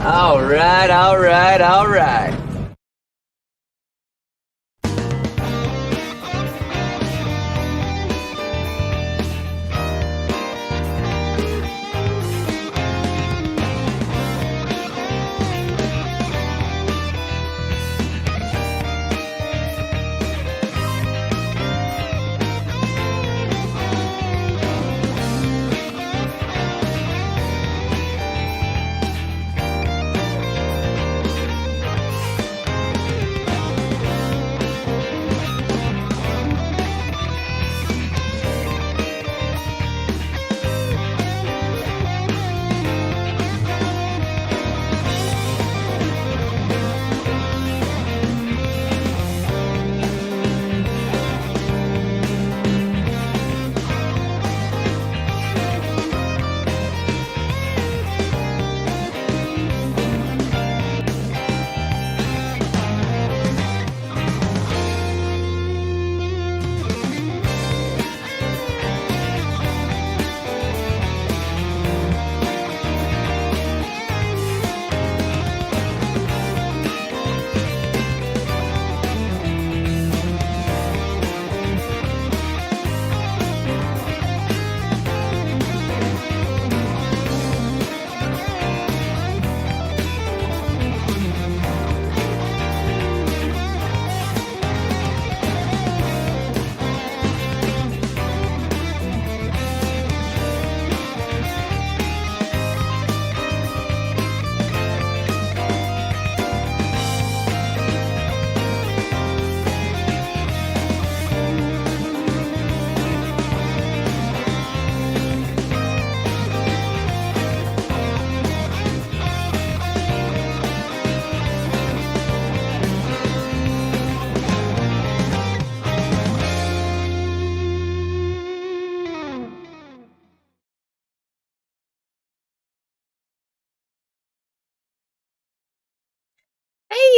All right, all right, all right.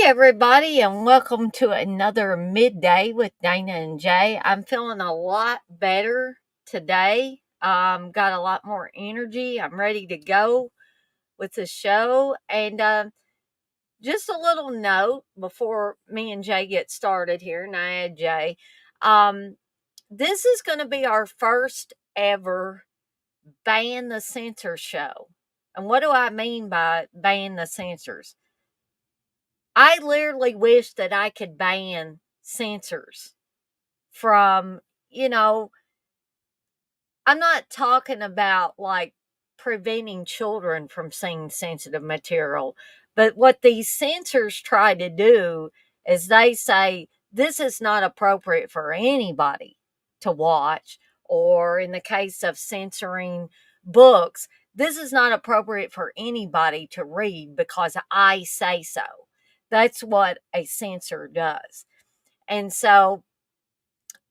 Hey everybody, and welcome to another midday with Dana and Jay. I'm feeling a lot better today. Got a lot more energy. I'm ready to go with the show. And just a little note before me and Jay get started here, and I add Jay. Um, this is going to be our first ever Ban the Censor show. And what do I mean by ban the censors? I literally wish that I could ban censors from, you know, I'm not talking about like preventing children from seeing sensitive material, but what these censors try to do is they say this is not appropriate for anybody to watch, or in the case of censoring books, this is not appropriate for anybody to read because I say so. That's what a censor does. And so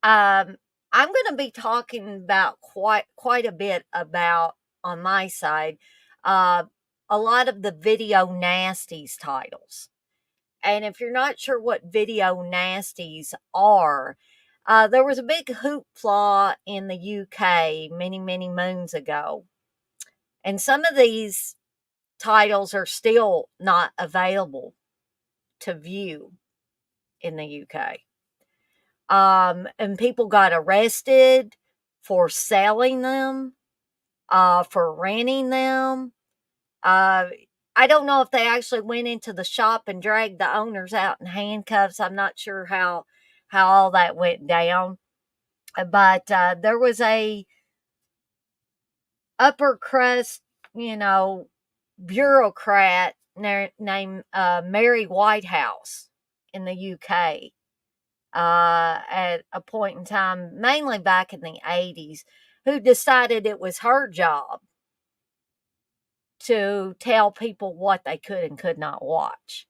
um, I'm going to be talking about quite a bit about on my side uh, a lot of the video nasties titles. And if you're not sure what video nasties are, there was a big hoopla in the UK many moons ago, and some of these titles are still not available to view in the UK. And people got arrested for selling them, for renting them. Uh, I don't know if they actually went into the shop and dragged the owners out in handcuffs. I'm not sure how all that went down, but there was a upper crust, you know, bureaucrat named Mary Whitehouse in the UK at a point in time, mainly back in the 80s, who decided it was her job to tell people what they could and could not watch,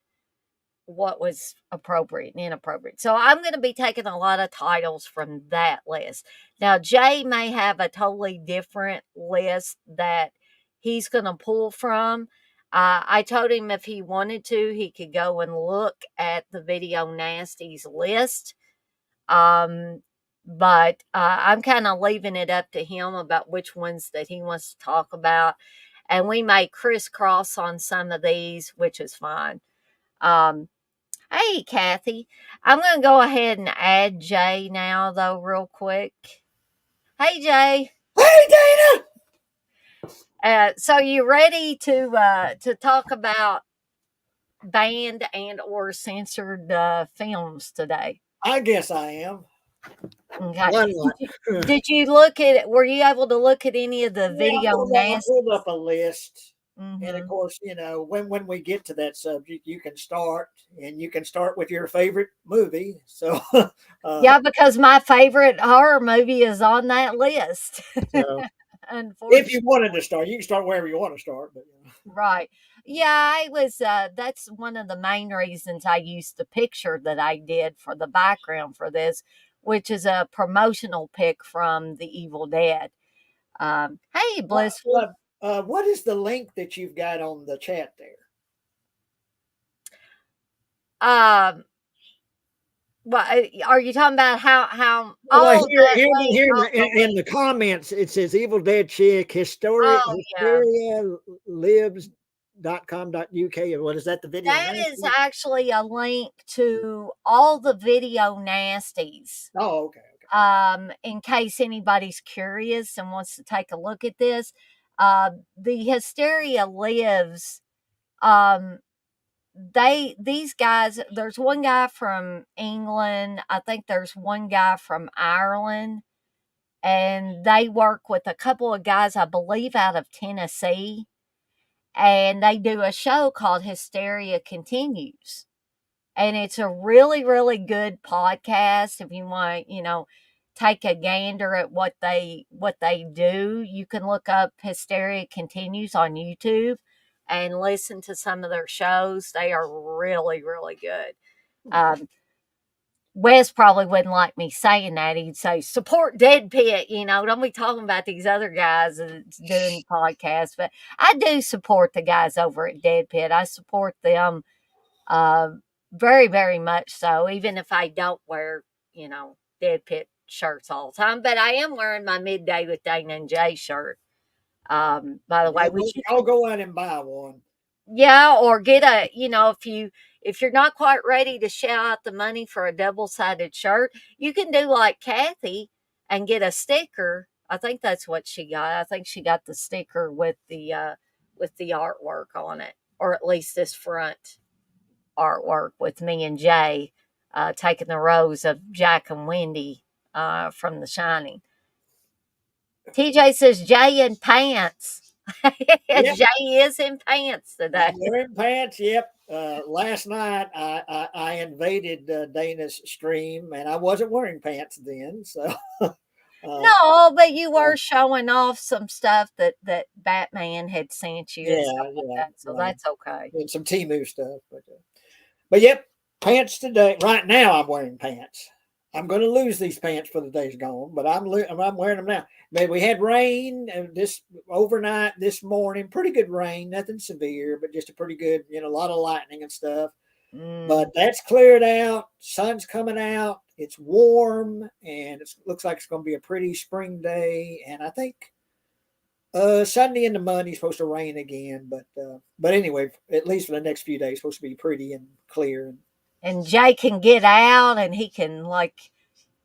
what was appropriate and inappropriate. So I'm going to be taking a lot of titles from that list. Now, Jay may have a totally different list that he's going to pull from. I told him if he wanted to, he could go and look at the Video Nasties list. But I'm kind of leaving it up to him about which ones that he wants to talk about. and we may crisscross on some of these, which is fine. Hey, Kathy. I'm going to go ahead and add Jay now, though, real quick. Hey, Jay. Hey, Dana! So you ready to talk about banned and or censored films today? I guess I am. Okay. Why not? Did you look at? Were you able to look at any of the video I pulled up a list. Mm-hmm. And of course, when we get to that subject, you can start with your favorite movie. So, yeah, because my favorite horror movie is on that list. so if you wanted to start, you can start wherever you want to start. But right. Yeah, I was that's one of the main reasons I used the picture that I did for the background for this, which is a promotional pic from The Evil Dead. Hey, Blissful. What is the link that you've got on the chat there? Well, are you talking about how? Well, here in the comments, it says Evil Dead Chick, Hysteria lives.com.uk. What is that? The video? That is actually a link to all the video nasties. Oh, okay. In case anybody's curious and wants to take a look at this, the Hysteria Lives. These guys. There's one guy from England. I think there's one guy from Ireland, and they work with a couple of guys, I believe, out of Tennessee, and they do a show called Hysteria Continues. And it's a really, really good podcast. If you want, take a gander at what they do, you can look up Hysteria Continues on YouTube and listen to some of their shows. They are really, really good. Wes probably wouldn't like me saying that. He'd say, support Dead Pit, don't be talking about these other guys that's doing podcasts. But I do support the guys over at Dead Pit. I support them very, very much so, even if I don't wear, Dead Pit shirts all the time. But I am wearing my Midday with Dana and Jay shirt. By the way, I'll go out and buy one. Yeah, or get a, if you're not quite ready to shell out the money for a double-sided shirt, you can do like Kathy and get a sticker. I think that's what she got. I think she got the sticker with the artwork on it, or at least this front artwork with me and Jay taking the rose of Jack and Wendy from The Shining. TJ says Jay in pants. Yep. Jay is in pants today. You're in pants, yep. Last night I invaded Dana's stream, and I wasn't wearing pants then. So no, but you were showing off some stuff that Batman had sent you. Yeah, so that's okay. And some Temu stuff, but yep, pants today. Right now, I'm wearing pants. I'm going to lose these pants for the days gone, but I'm wearing them now. Maybe we had rain this overnight this morning. Pretty good rain, nothing severe, but just a pretty good, a lot of lightning and stuff. But that's cleared out. Sun's coming out. It's warm, and it looks like it's going to be a pretty spring day. And I think Sunday into Monday is supposed to rain again. But anyway, at least for the next few days, it's supposed to be pretty and clear. And Jay can get out, and he can,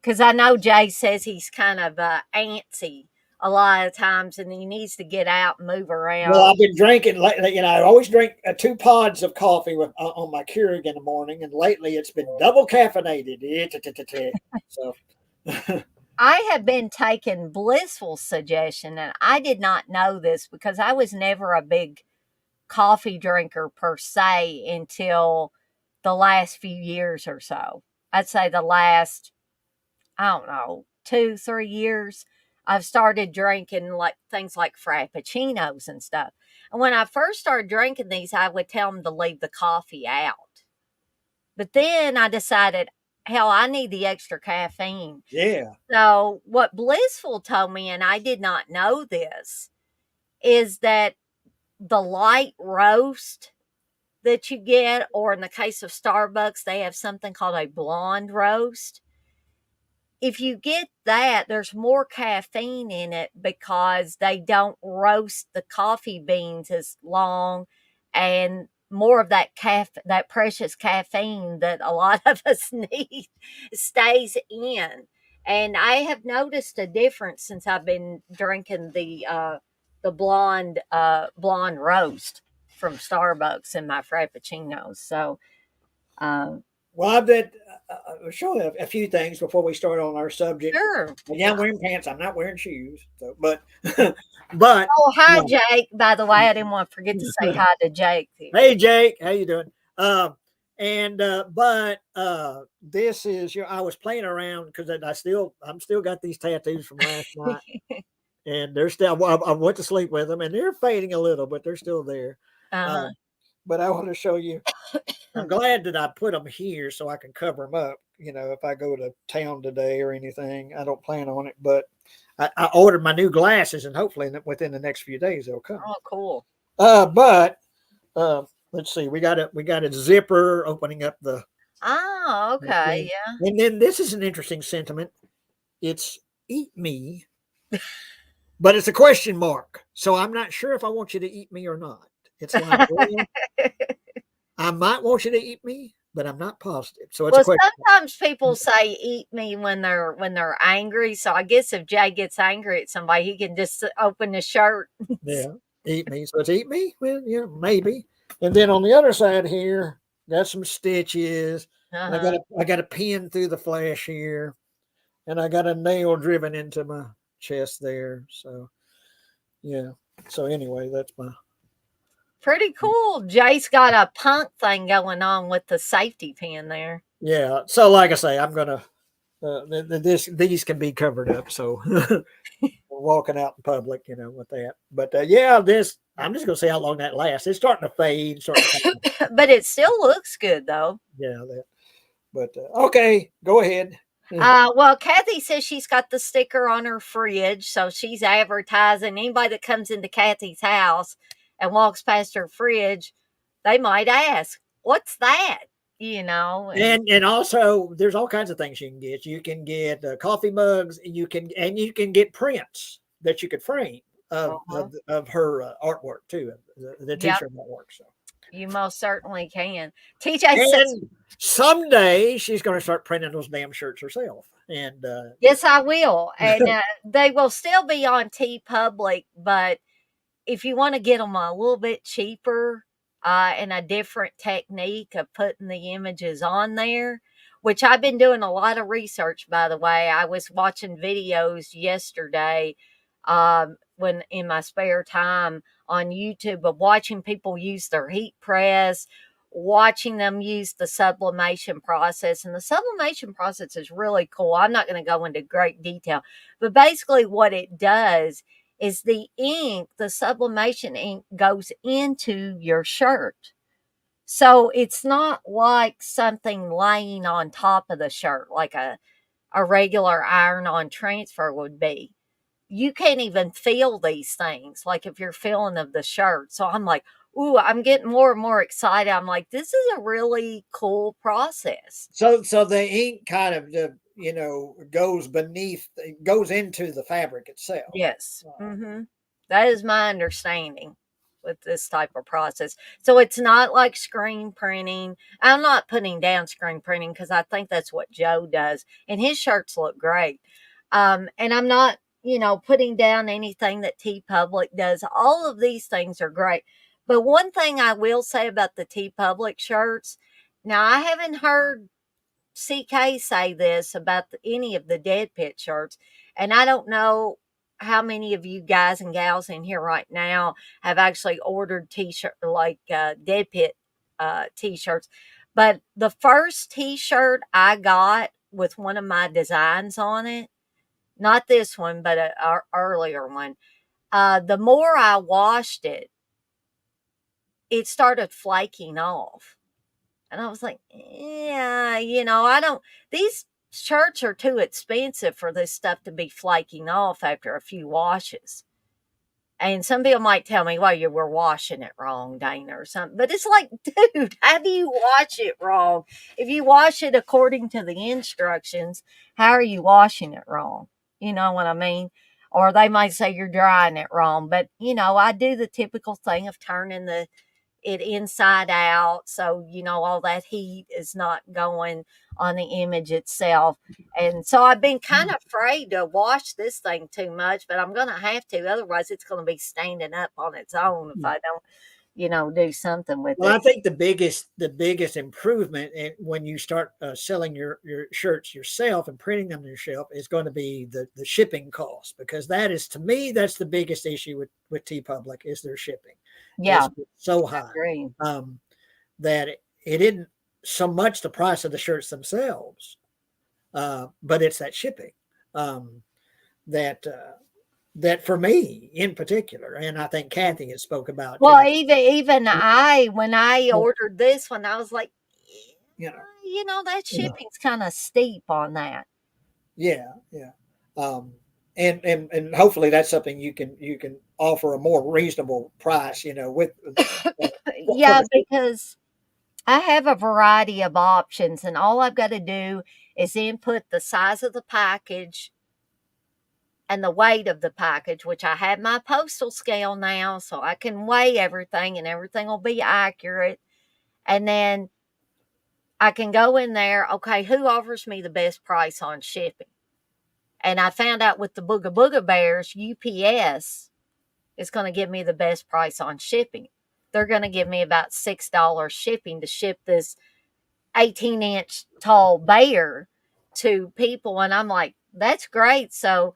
because I know Jay says he's kind of antsy a lot of times, and he needs to get out and move around. Well, I've been drinking, I always drink 2 pods of coffee on my Keurig in the morning, and lately it's been double caffeinated. So I have been taking Blissful suggestion, and I did not know this because I was never a big coffee drinker per se until the last few years or so. I'd say the last, I don't know, 2-3 years, I've started drinking things like Frappuccinos and stuff. And when I first started drinking these, I would tell them to leave the coffee out. But then I decided, hell, I need the extra caffeine. Yeah. So what Blissful told me, and I did not know this, is that the light roast that you get, or in the case of Starbucks, they have something called a blonde roast. if you get that, there's more caffeine in it because they don't roast the coffee beans as long, and more of that precious caffeine that a lot of us need stays in. And I have noticed a difference since I've been drinking the blonde roast from Starbucks in my frappuccinos. So, uh, Well, I did show a few things before we start on our subject. sure. Yeah, I'm wearing pants. I'm not wearing shoes. So, but Oh, hi, no. Jake. By the way, I didn't want to forget to say hi to Jake. Hey, Jake, how you doing? This is I was playing around because I'm still got these tattoos from last night, and they're still. I went to sleep with them, and they're fading a little, but they're still there. Uh-huh. But I want to show you. I'm glad that I put them here so I can cover them up. If I go to town today or anything, I don't plan on it, but I ordered my new glasses, and hopefully within the next few days they'll come. Oh, cool. But let's see, we got a zipper opening up the. Oh, okay, yeah. And then this is an interesting sentiment. It's eat me, but it's a question mark. So I'm not sure if I want you to eat me or not. It's like, well, I might want you to eat me, but I'm not positive. So it's a question. Sometimes people say eat me when they're angry. So I guess if Jay gets angry at somebody, he can just open the shirt. Yeah, eat me. So it's eat me. Well, yeah, maybe. And then on the other side here, got some stitches. Uh-huh. I got a pin through the flesh here, and I got a nail driven into my chest there. So yeah. So anyway, that's my. Pretty cool. Jay's got a punk thing going on with the safety pin there. Yeah. So like I say, I'm gonna. These can be covered up. So walking out in public, with that. But yeah, I'm just gonna see how long that lasts. It's starting to fade. But it still looks good though. Yeah. But okay, go ahead. Well, Kathy says she's got the sticker on her fridge, so she's advertising anybody that comes into Kathy's house and walks past her fridge, they might ask, "What's that?" And also, there's all kinds of things you can get. You can get coffee mugs. You can get prints that you could frame of her artwork too, the t-shirt artwork. So you most certainly can. TJ says, someday she's going to start printing those damn shirts herself. And yes, I will. And they will still be on TeePublic, but if you want to get them a little bit cheaper and a different technique of putting the images on there, which I've been doing a lot of research, by the way. I was watching videos yesterday when in my spare time on YouTube of watching people use their heat press, watching them use the sublimation process. And the sublimation process is really cool. I'm not going to go into great detail, but basically what it does is the sublimation ink goes into your shirt. So it's not like something laying on top of the shirt like a regular iron-on transfer would be. You can't even feel these things, like if you're feeling of the shirt. So I'm like, ooh, I'm getting more and more excited. I'm like, this is a really cool process. So the ink kind of goes into the fabric itself. Yes. That is my understanding with this type of process. So it's not like screen printing. I'm not putting down screen printing because I think that's what Joe does, and his shirts look great. And I'm not, putting down anything that TeePublic does. All of these things are great. But one thing I will say about the TeePublic shirts, now I haven't heard CK say this about any of the Dead Pit shirts, and I don't know how many of you guys and gals in here right now have actually ordered t-shirt like Dead Pit t-shirts, but the first t-shirt I got with one of my designs on it, not this one but an earlier one, the more I washed it, it started flaking off. And I was like, yeah, I don't, these shirts are too expensive for this stuff to be flaking off after a few washes. And some people might tell me, well, you were washing it wrong, Dana, or something. But it's like, dude, how do you wash it wrong? If you wash it according to the instructions, how are you washing it wrong? You know what I mean? Or they might say you're drying it wrong. But, I do the typical thing of turning it inside out, so all that heat is not going on the image itself. And so I've been kind of afraid to wash this thing too much, but I'm gonna have to, otherwise it's gonna be standing up on its own if I don't do something with Well, it. I think the biggest improvement when you start selling your shirts yourself and printing them yourself is going to be the shipping cost, because that is, to me, that's the biggest issue with TeePublic, is their shipping Yeah, is so I high, agree. that it isn't so much the price of the shirts themselves, but it's that shipping, um, that that for me in particular, and I think Kathy has spoke about, Well, even I, when I well, ordered this one, I was like, you know, that shipping's kind of steep on that. yeah, yeah. Um, and hopefully that's something you can offer a more reasonable price, with for Yeah, the because I have a variety of options, and all I've got to do is input the size of the package and the weight of the package, which I have my postal scale now, so I can weigh everything and everything will be accurate. And then I can go in there, okay, who offers me the best price on shipping? And I found out with the Booga Booga Bears, UPS is going to give me the best price on shipping. They're going to give me about $6 shipping to ship this 18-inch tall bear to people. And I'm like, that's great. So,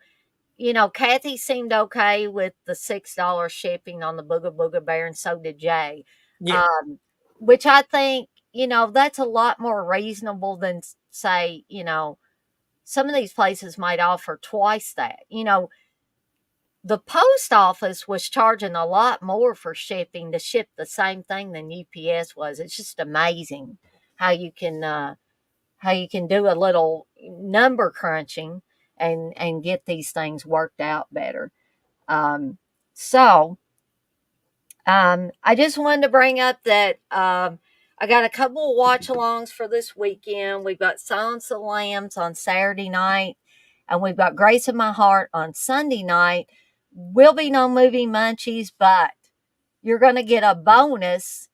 Kathy seemed okay with the $6 shipping on the Booga Booga Bear, and so did Jay. yeah, Which I think, that's a lot more reasonable than, say, some of these places might offer twice that. The post office was charging a lot more for shipping to ship the same thing than UPS was. It's just amazing how you can do a little number crunching and get these things worked out better. Um, so I just wanted to bring up that I got a couple of watch alongs for this weekend. We've got Silence of the Lambs on Saturday night, and we've got Grace of My Heart on Sunday night. Will be no movie munchies, but you're going to get a bonus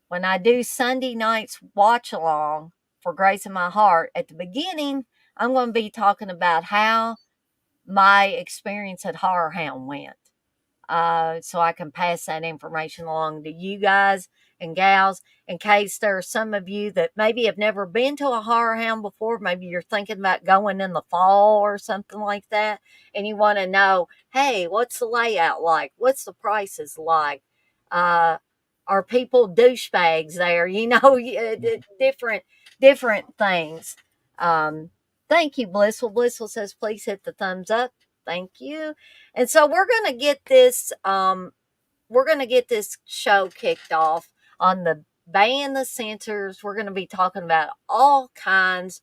when I do Sunday night's watch along for Grace of My Heart. At the beginning, I'm going to be talking about how my experience at Horror Hound went. So I can pass that information along to you guys and gals, in case there are some of you that maybe have never been to a horror hound before. Maybe you're thinking about going in the fall or something like that, and you want to know, hey, what's the layout like? What's the prices like? Uh, are people douchebags there? Different things. Um, Thank you, Blissful. Blissful says, please hit the thumbs up. Thank you. And so we're gonna get this show kicked off on the Banned and Censors. We're gonna be talking about all kinds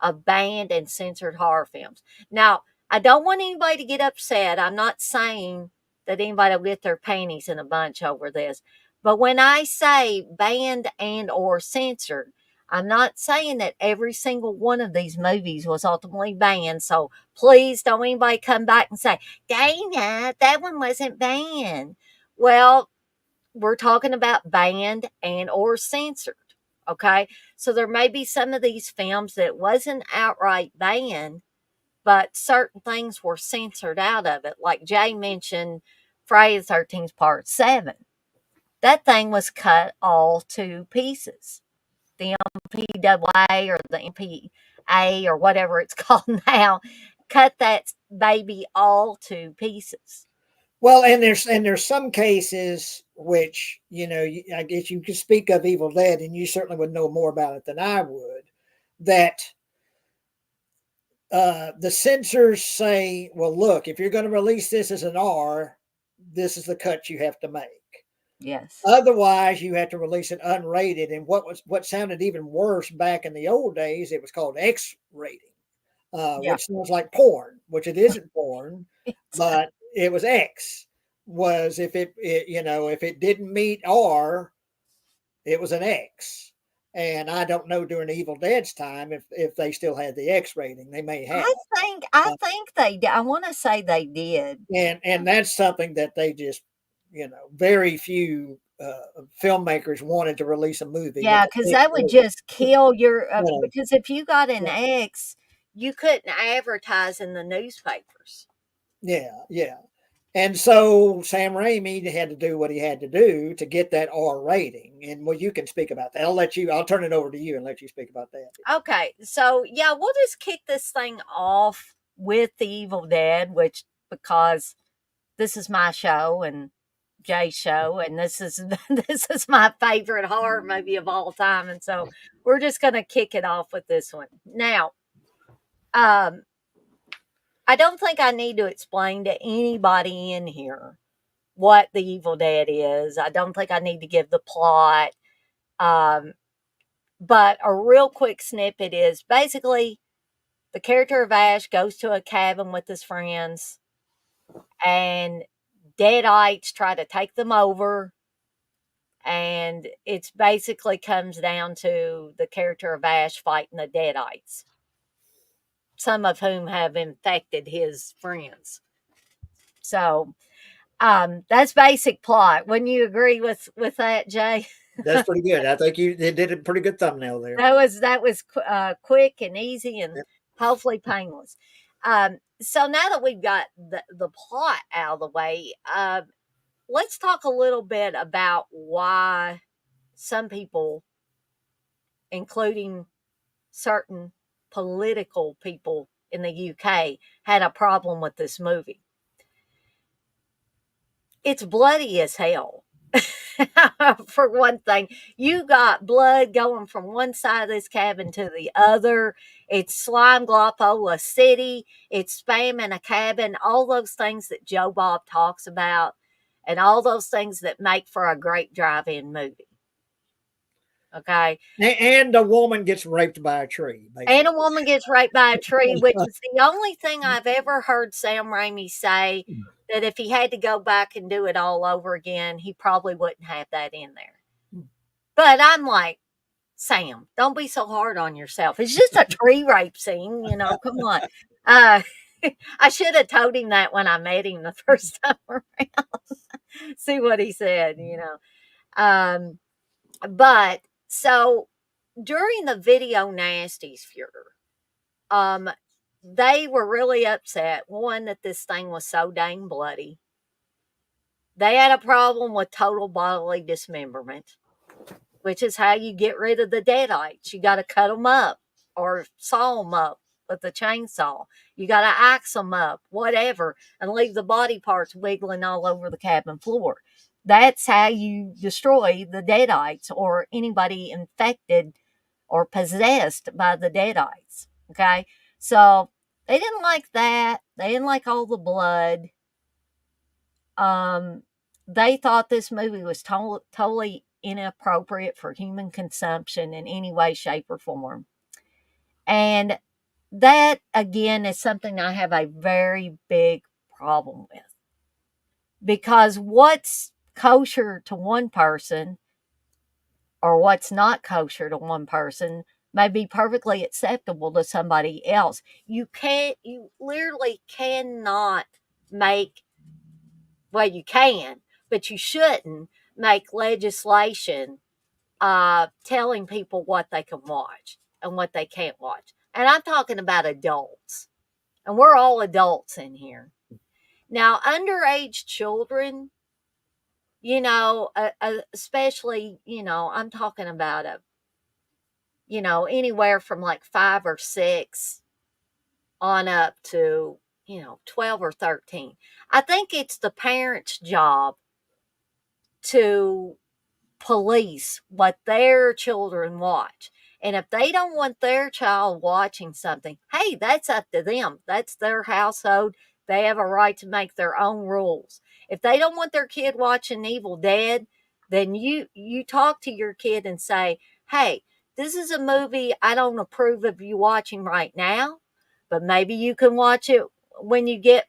of banned and censored horror films. Now, I don't want anybody to get upset. I'm not saying that anybody will get their panties in a bunch over this. But when I say banned and or censored, I'm not saying that every single one of these movies was ultimately banned. So please don't anybody come back and say, Dana, that one wasn't banned. Well, we're talking about banned and or censored. Okay. So there may be some of these films that wasn't outright banned, but certain things were censored out of it. Like Jay mentioned, Friday the 13th Part 7. That thing was cut all to pieces. The MPAA or the MPA or whatever it's called now, cut that baby all to pieces. well, and there's some cases which, I guess you could speak of Evil Dead, and you certainly would know more about it than I would, that the censors say, well, look, if you're going to release this as an R, this is the cut you have to make. Yes. Otherwise, you have to release it unrated. And what sounded even worse back in the old days, it was called X rating, Yeah. which sounds like porn, which it isn't porn, It's, but it was X. was if if it didn't meet R, it was an X. And I don't know during Evil Dead's time if they still had the X rating. They may have. I think they did. I want to say they did. And that's something that they just, very few filmmakers wanted to release a movie with Yeah, an because X that would rating. just kill your. You know, Because if you got an yeah, X, you couldn't advertise in the newspapers. yeah, yeah. And so Sam Raimi had to do what he had to do to get that R rating. And well, you can speak about that. I'll turn it over to you and let you speak about that. Okay, so yeah, we'll just kick this thing off with the Evil Dead, which because this is my show and Jay's show, and this is this is my favorite horror movie of all time, and so we're just gonna kick it off with this one. Now, um, I don't think I need to explain to anybody in here what the Evil Dead is. I don't think I need to give the plot. Um, but a real quick snippet is basically the character of Ash goes to a cabin with his friends, and deadites try to take them over. And it's basically comes down to the character of Ash fighting the deadites, some of whom have infected his friends. So that's basic plot. Wouldn't you agree with that, Jay? That's pretty good. I think you did a pretty good thumbnail there. That was quick and easy and Yep. hopefully painless. So now that we've got the plot out of the way, let's talk a little bit about why some people, including certain political people in the UK, had a problem with this movie. It's bloody as hell. For one thing, you got blood going from one side of this cabin to the other. It's slime Glopola City. It's spamming a cabin. All those things that Joe Bob talks about, and all those things that make for a great drive-in movie. Okay. And a woman gets raped by a tree, And a basically. woman gets raped by a tree, which is the only thing I've ever heard Sam Raimi say that if he had to go back and do it all over again, he probably wouldn't have that in there. But I'm like, Sam, don't be so hard on yourself. It's just a tree rape scene, come on. I should have told him that when I met him the first time around. See what he said. But so during the Video Nasties furor, they were really upset. One, that this thing was so dang bloody. They had a problem with total bodily dismemberment, which is how you get rid of the deadites. You got to cut them up or saw them up with a chainsaw. You got to axe them up, whatever, and leave the body parts wiggling all over the cabin floor. That's how you destroy the deadites or anybody infected or possessed by the deadites. Okay. So they didn't like that. They didn't like all the blood. They thought this movie was totally inappropriate for human consumption in any way, shape, or form. And that, again, is something I have a very big problem with. Because what's kosher to one person or what's not kosher to one person may be perfectly acceptable to somebody else. You literally cannot make, well, you can, but you shouldn't make legislation telling people what they can watch and what they can't watch. And I'm talking about adults. And we're all adults in here. Now, underage children, especially, I'm talking about anywhere from like 5 or 6 on up to, 12 or 13. I think it's the parent's job to police what their children watch. And if they don't want their child watching something, hey, that's up to them. That's their household. They have a right to make their own rules. If they don't want their kid watching Evil Dead, then you talk to your kid and say, hey, this is a movie I don't approve of you watching right now, but maybe you can watch it when you get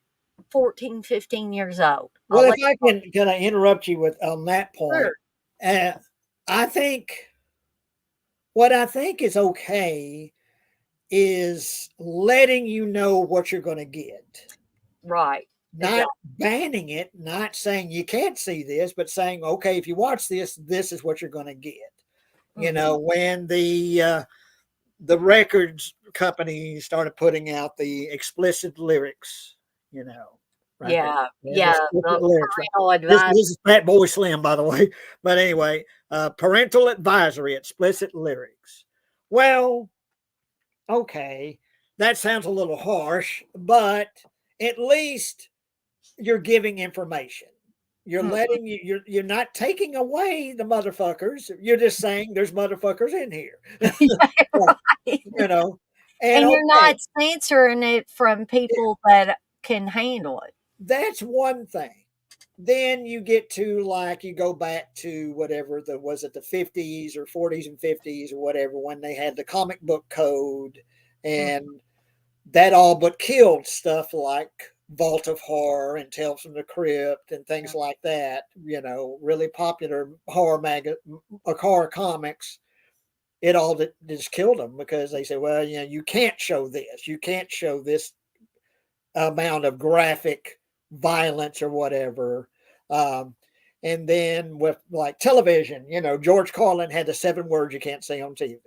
14, 15 years old. Well, if I can I interrupt you with on that point? Sure. Uh, I think what I think is okay is letting you know what you're going to get. Right. Not Exactly. banning it, not saying you can't see this, but saying, okay, if you watch this, this is what you're going to get. You know, when the records company started putting out the explicit lyrics, you know, right there. Yeah. Yeah, the Yeah. explicit The lyrics. parental This advice. is Fat Boy Slim, by the way. But anyway, parental advisory, explicit lyrics. Well, okay, that sounds a little harsh, but at least you're giving information. You're letting you're not taking away the motherfuckers. You're just saying there's motherfuckers in here. Right. You know, and And you're okay, not censoring it from people that can handle it. that's one thing. Then you get to like you go back to whatever the was it the 50s or 40s and 50s or whatever when they had the comic book code Mm. and that all but killed stuff like Vault of Horror and Tales from the Crypt and things like that. You know, really popular horror comics. It all just killed them because they said, well, you know, you can't show this. You can't show this amount of graphic violence or whatever. Um, and then with like television, you know, George Carlin had the 7 words you can't say on TV.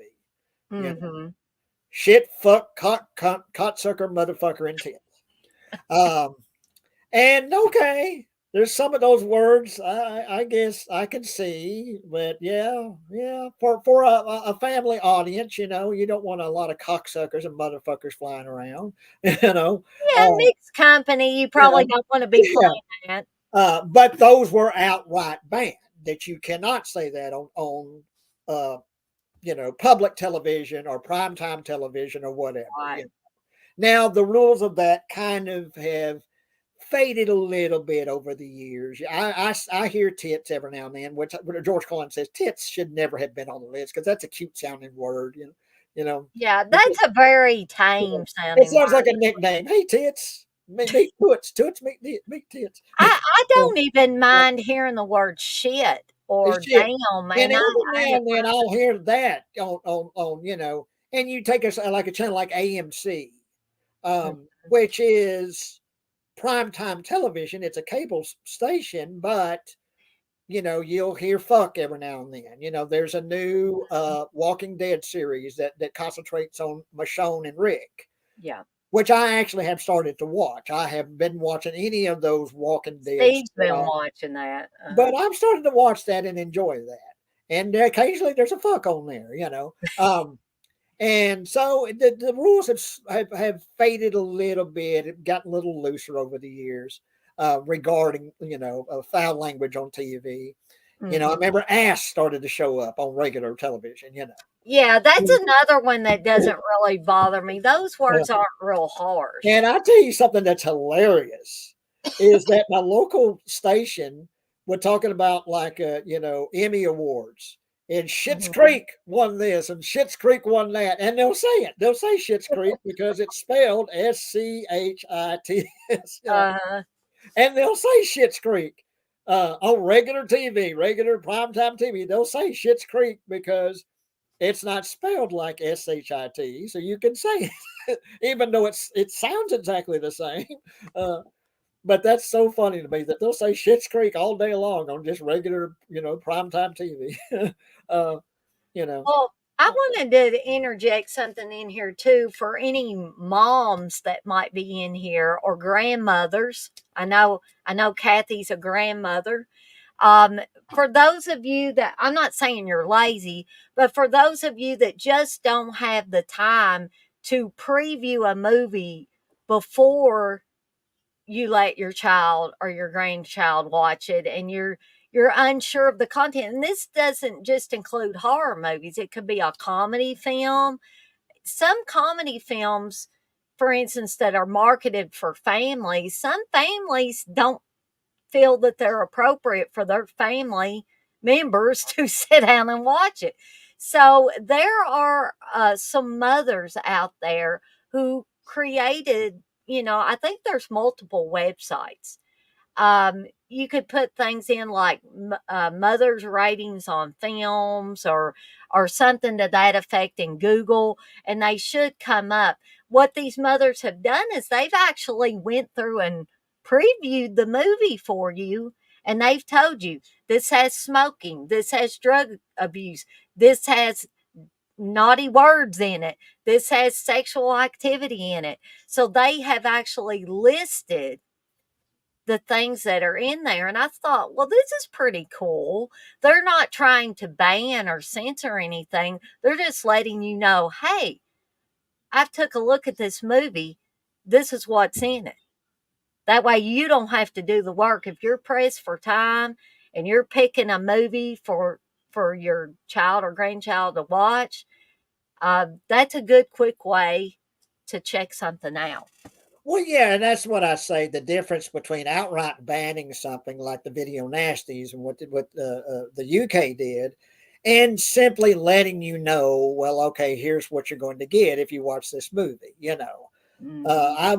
You know, Mm-hmm. shit, fuck, cock sucker, motherfucker, and tits. Um, and okay, there's some of those words I guess I can see, but yeah, for a family audience, you know, you don't want a lot of cocksuckers and motherfuckers flying around, you know. Yeah, Uh, mixed company. You you know, probably don't want to be yeah. playing that. But those were outright banned. That you cannot say that on uh, you know, public television or primetime television or whatever. Right. You know. Now the rules of that kind of have faded a little bit over the years. I hear tits every now and then, which George Carlin says tits should never have been on the list because that's a cute sounding word. You know, Yeah, that's a very tame it sounding sounds like word. a nickname. Hey tits, meet toots, meet tits. I So, don't even mind hearing the word shit or shit. damn, And and every I now and then I'll hear that on you know, and you take a like a channel like AMC, which is primetime television. It's a cable station, but you know, you'll hear fuck every now and then. You know, there's a new Walking Dead series that concentrates on Michonne and Rick, yeah. which I actually have started to watch. I haven't been watching any of those Walking Dead Steve's been stuff, watching that. but I'm starting to watch that and enjoy that. And occasionally there's a fuck on there, you know. And so the rules have faded a little bit, it gotten a little looser over the years regarding, you know, foul language on TV. You know, I Mhm. remember ass started to show up on regular television, you Yeah, that's know. another one that doesn't really bother me. Those words aren't real harsh. And I tell you something that's hilarious is that my local station we're talking about like you know, Emmy awards. And Schitt's Mhm. Creek won this and Schitt's Creek won that. And they'll say it. They'll say Schitt's Creek because it's spelled Schits, you know. Uh, And they'll say Schitt's Creek on regular TV, regular primetime TV. They'll say Schitt's Creek because it's not spelled like Shit, so you can say it, even though it sounds exactly the same. Uh, but that's so funny to me that they'll say Schitt's Creek all day long on just regular, you know, primetime TV. uh, you know, well, I wanted to interject something in here too for any moms that might be in here or grandmothers. I know Kathy's a grandmother. Um, for those of you that I'm not saying you're lazy, but for those of you that just don't have the time to preview a movie before you let your child or your grandchild watch it and you're unsure of the content, and this doesn't just include horror movies, it could be a comedy film. Some comedy films, for instance, that are marketed for families, some families don't feel that they're appropriate for their family members to sit down and watch it. So there are some mothers out there who created I think there's multiple websites. You could put things in like mothers' ratings on films or something to that effect in Google, and they should come up. What these mothers have done is they've actually went through and previewed the movie for you, and they've told you this has smoking, this has drug abuse, this has naughty words in it, this has sexual activity in it. So they have actually listed the things that are in there. And I thought, well, this is pretty cool. They're not trying to ban or censor anything. They're just letting you know, hey, I've took a look at this movie. This is what's in it. That way you don't have to do the work. If you're pressed for time and you're picking a movie for your child or grandchild to watch, that's a good quick way to check something out. Well, yeah, and that's what I say. The difference between outright banning something like the video nasties and what the UK did, and simply letting you know, well, okay, here's what you're going to get if you watch this movie. I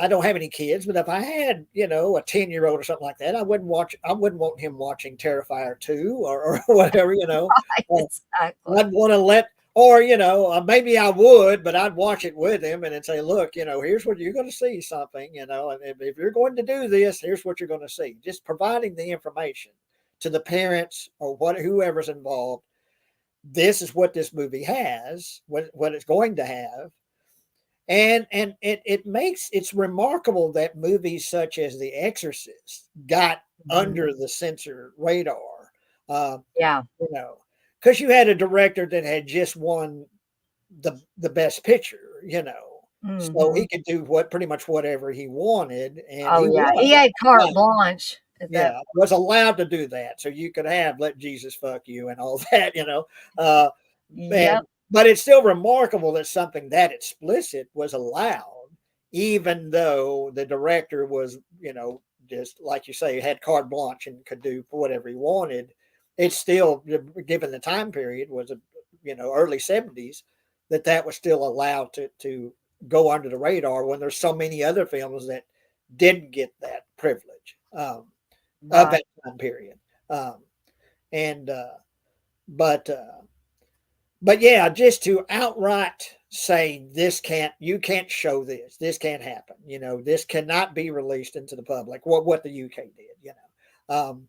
don't have any kids, but if I had, a 10-year-old or something like that, I wouldn't want him watching Terrifier 2 or whatever. Exactly. I'd want to let. Or, maybe I would, but I'd watch it with him and then say, look, here's what you're going to see something, and if you're going to do this, here's what you're going to see. Just providing the information to the parents or whoever's involved. This is what this movie has, what it's going to have. And it's remarkable that movies such as The Exorcist got under the censor radar. Yeah. Because you had a director that had just won the best picture, so he could do pretty much whatever he wanted, and he had carte blanche. Was allowed to do that. So you could have "Let Jesus Fuck You" and all that, but it's still remarkable that something that explicit was allowed, even though the director was, just like you say, had carte blanche and could do whatever he wanted. It's still, given the time period, was early 70s, that was still allowed to go under the radar when there's so many other films that didn't get that privilege of that time period. But yeah, just to outright say you can't show this can't happen. This cannot be released into the public. What the UK did,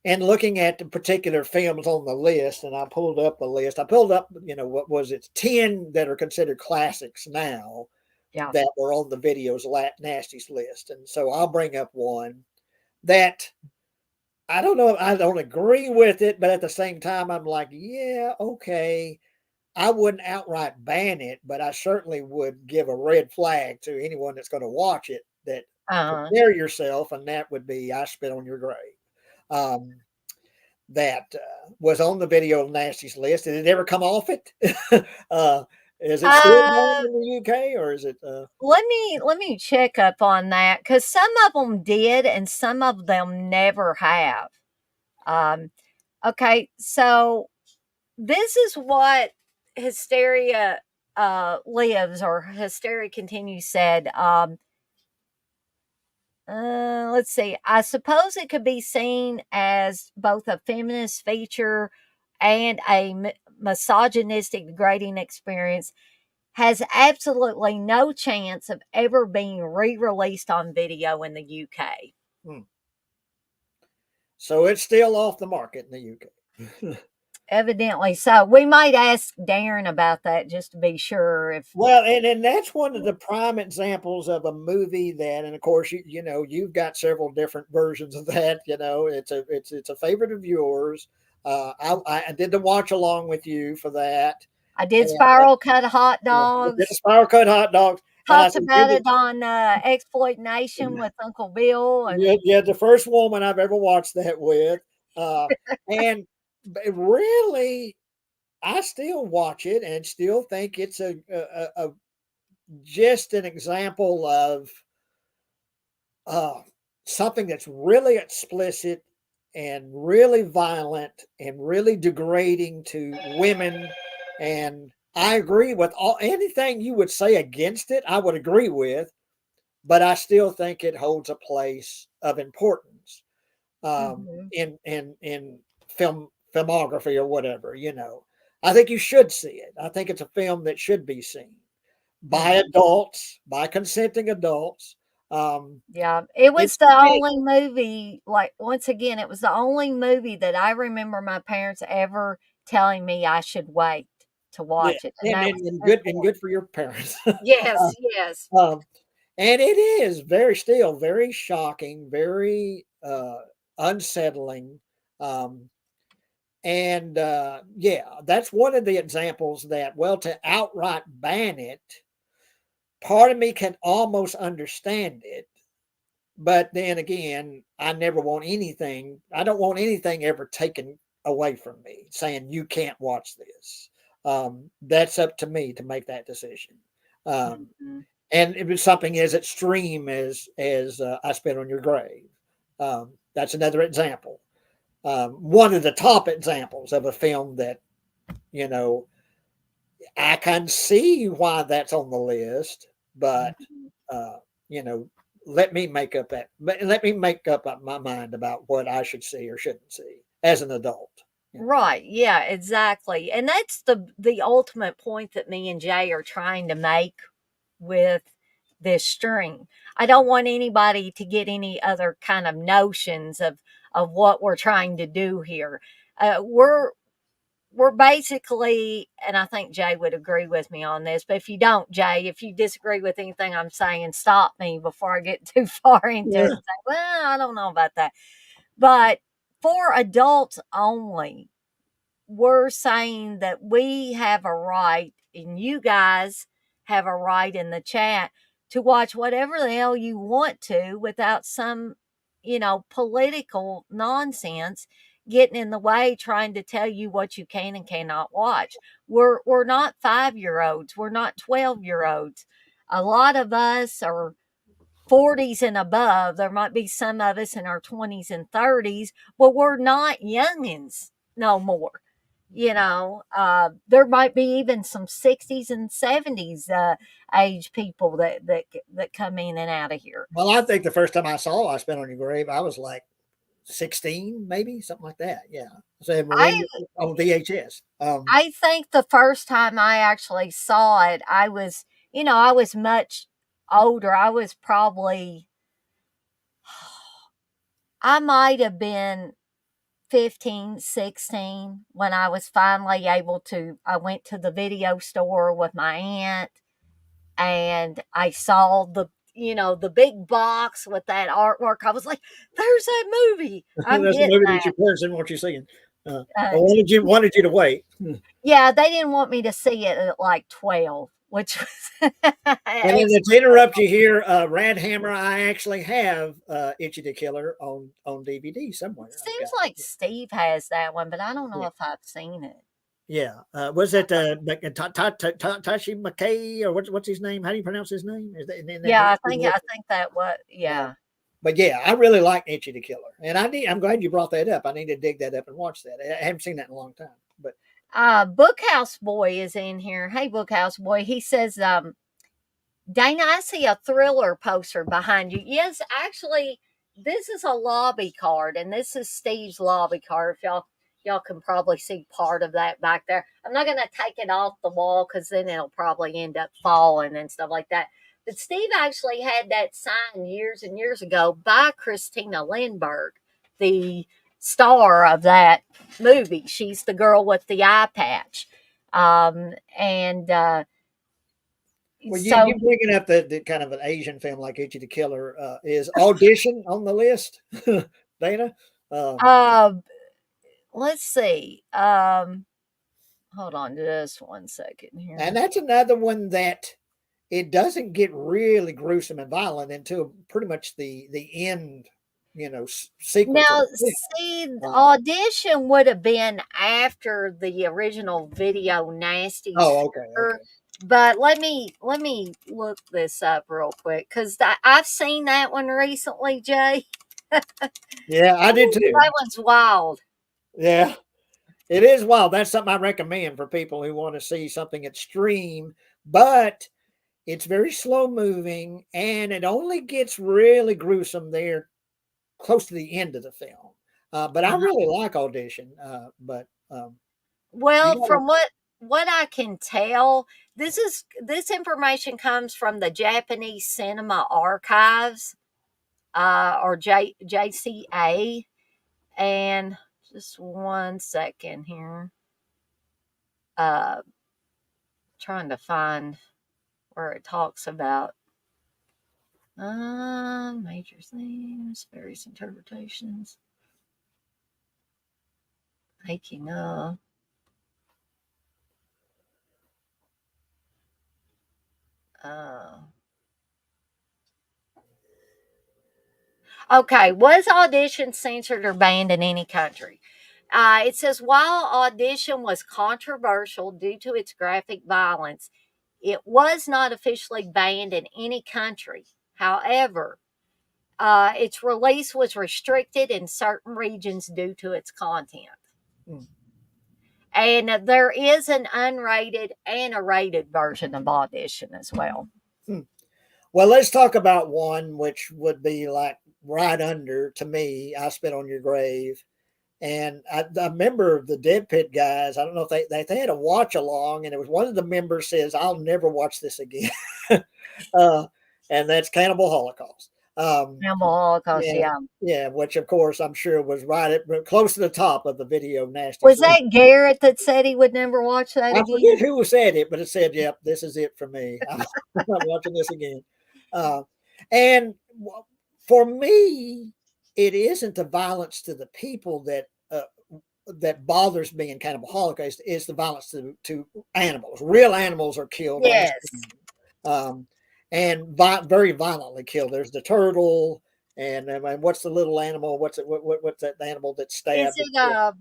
and looking at the particular films on the list, and I pulled up the list. I pulled up, what was it, 10 that are considered classics now that were on the videos nasties list. And so I'll bring up one that I don't know. I don't agree with it, but at the same time, I'm like, yeah, okay. I wouldn't outright ban it, but I certainly would give a red flag to anyone that's going to watch it that prepare yourself, and that would be I Spit on Your Grave. That was on the video nasties list. Did it ever come off it? Is it still on in the UK, or is it? Let me check up on that, because some of them did and some of them never have. Okay, so this is what Hysteria Lives, or Hysteria Continues, said. Let's see. I suppose it could be seen as both a feminist feature and a misogynistic, degrading experience. Has absolutely no chance of ever being re-released on video in the UK. So it's still off the market in the UK. Evidently so. We might ask Darren about that just to be sure. And that's one of the prime examples of a movie that, and of course you've got several different versions of that. It's a favorite of yours. I did the watch along with you for that. I did Spiral Cut Hot Dogs. Spiral Cut Hot Dogs. Talked about it on Exploit Nation with Uncle Bill. And the first woman I've ever watched that with. And really, I still watch it and still think it's a just an example of something that's really explicit and really violent and really degrading to women. And I agree with anything you would say against it. I would agree with, but I still think it holds a place of importance Hmm. in filmography or whatever. I think you should see it. I think it's a film that should be seen by Hmm. adults, by consenting adults. Yeah, it was It's the big. only movie, like, once again, it was the only movie that I remember my parents ever telling me I should wait to Yeah, watch it, and and, that and, was and good and Censors. good for your parents. Yes, yes. um, and it is very shocking, very unsettling. Um, and yeah, that's one of the examples that, well, to outright ban it, part of me can almost understand it. But then again, I don't want anything ever taken away from me saying you can't watch this. That's up to me to make that decision. Um, Mhm. and it was something as extreme as I Spit on Your Grave. That's another example. One of the top examples of a film that you know I can see why that's on the list, but Mhm. uh, you know, let me make up my mind about what I should see or shouldn't see as an adult. You know. Right, yeah, exactly, and that's the ultimate point that me and Jay are trying to make with this stream. I don't want anybody to get any other kind of notions of what we're trying to do here. We're basically, and I think Jay would agree with me on this, but if you don't, Jay, if you disagree with anything I'm saying, stop me before I get too far into it Yeah. and say, well, I don't know about that. But for adults only, we're saying that we have a right, and you guys have a right in the chat to watch whatever the hell you want to without some, political nonsense getting in the way trying to tell you what you can and cannot watch. We're not 5-year-olds. We're not 12-year-olds. A lot of us are 40s and above. There might be some of us in our 20s and 30s, but we're not youngins no more. There might be even some 60s and 70s age people that come in and out of here. Well, I think the first time I saw I Spit on Your Grave, I was like 16, maybe something like that. Yeah, so I when on VHS. I think the first time I actually saw it, I was much older. I was probably, I might have been 15, 16 when I was finally able to. I went to the video store with my aunt and I saw the big box with that artwork. I was like, there's that movie. I'm That's a getting movie that that. your parents didn't want you seeing. Uh, Or wanted you to wait. yeah, they didn't want me to see it at like 12, which was And then ex- to interrupt you here, Rad Hammer, I actually have Itchy the Killer on DVD somewhere. I've seems got like it. Steve has that one, but I don't know Yeah, if I've seen it. yeah. Was it Tashi McKay or what's his name? How do you pronounce his name? Is that in that Yeah, history? I think that was, Um, yeah. but yeah, I really like Itchy the Killer, and I'm glad you brought that up. I need to dig that up and watch that. I haven't seen that in a long time. But Bookhouse Boy is in here. Hey, Bookhouse Boy. He says, Dana, I see a Thriller poster behind you. Yes, actually, this is a lobby card, and this is Steve's lobby card. If y'all can probably see part of that back there. I'm not gonna take it off the wall because then it'll probably end up falling and stuff like that. But Steve actually had that sign years and years ago by Christina Lindbergh, the star of that movie. She's the girl with the eye patch. And well, so you bringing up the kind of an Asian film like Itchy the Killer is Audition on the list, Dana? Um, uh let's see. Hold on just one second and here. that's another one that it doesn't get really gruesome and violent until pretty much the end, sequence of Now, the see, film. audition would have been after the original video Nasty Oh, okay, Sugar. okay. But let me look this up real quick because I've seen that one recently, Jay. Yeah, I did Ooh, too. that one's wild. Yeah, it is wild. That's something I recommend for people who want to see something extreme, but It's very slow moving, and it only gets really gruesome there close to the end of the film. But I really like Audition. But you Well, gotta, from what I can tell, this information comes from the Japanese Cinema Archives, or JCA. And just one second here. Uh, Trying to find where it talks about major themes, various interpretations, making of. Uh, okay, was Audition censored or banned in any country? It says while Audition was controversial due to its graphic violence, it was not officially banned in any country. However, its release was restricted in certain regions due to its content. hmm, And there is an unrated and a rated version of Audition as well. hmm. Well, let's talk about one which would be like right under to me. I Spit on Your Grave. And I remember the Dead Pit guys. I don't know if they had a watch along, and it was one of the members says, "I'll never watch this again," uh, and that's Cannibal Holocaust. Cannibal Holocaust, Yeah, yeah. yeah, which of course I'm sure was right at close to the top of the video nasties Was list. that Garrett that said he would never watch that I forget again? who said it, but it said, "Yep, this is it for me. I'm not watching this again." Uh, and for me, it isn't the violence to the people that bothers me in Cannibal Holocaust. Is the violence to animals. Real animals are killed on Yes. screen, um, and very violently killed. There's the turtle. And what's the little animal? What's that animal that Is stabbed? it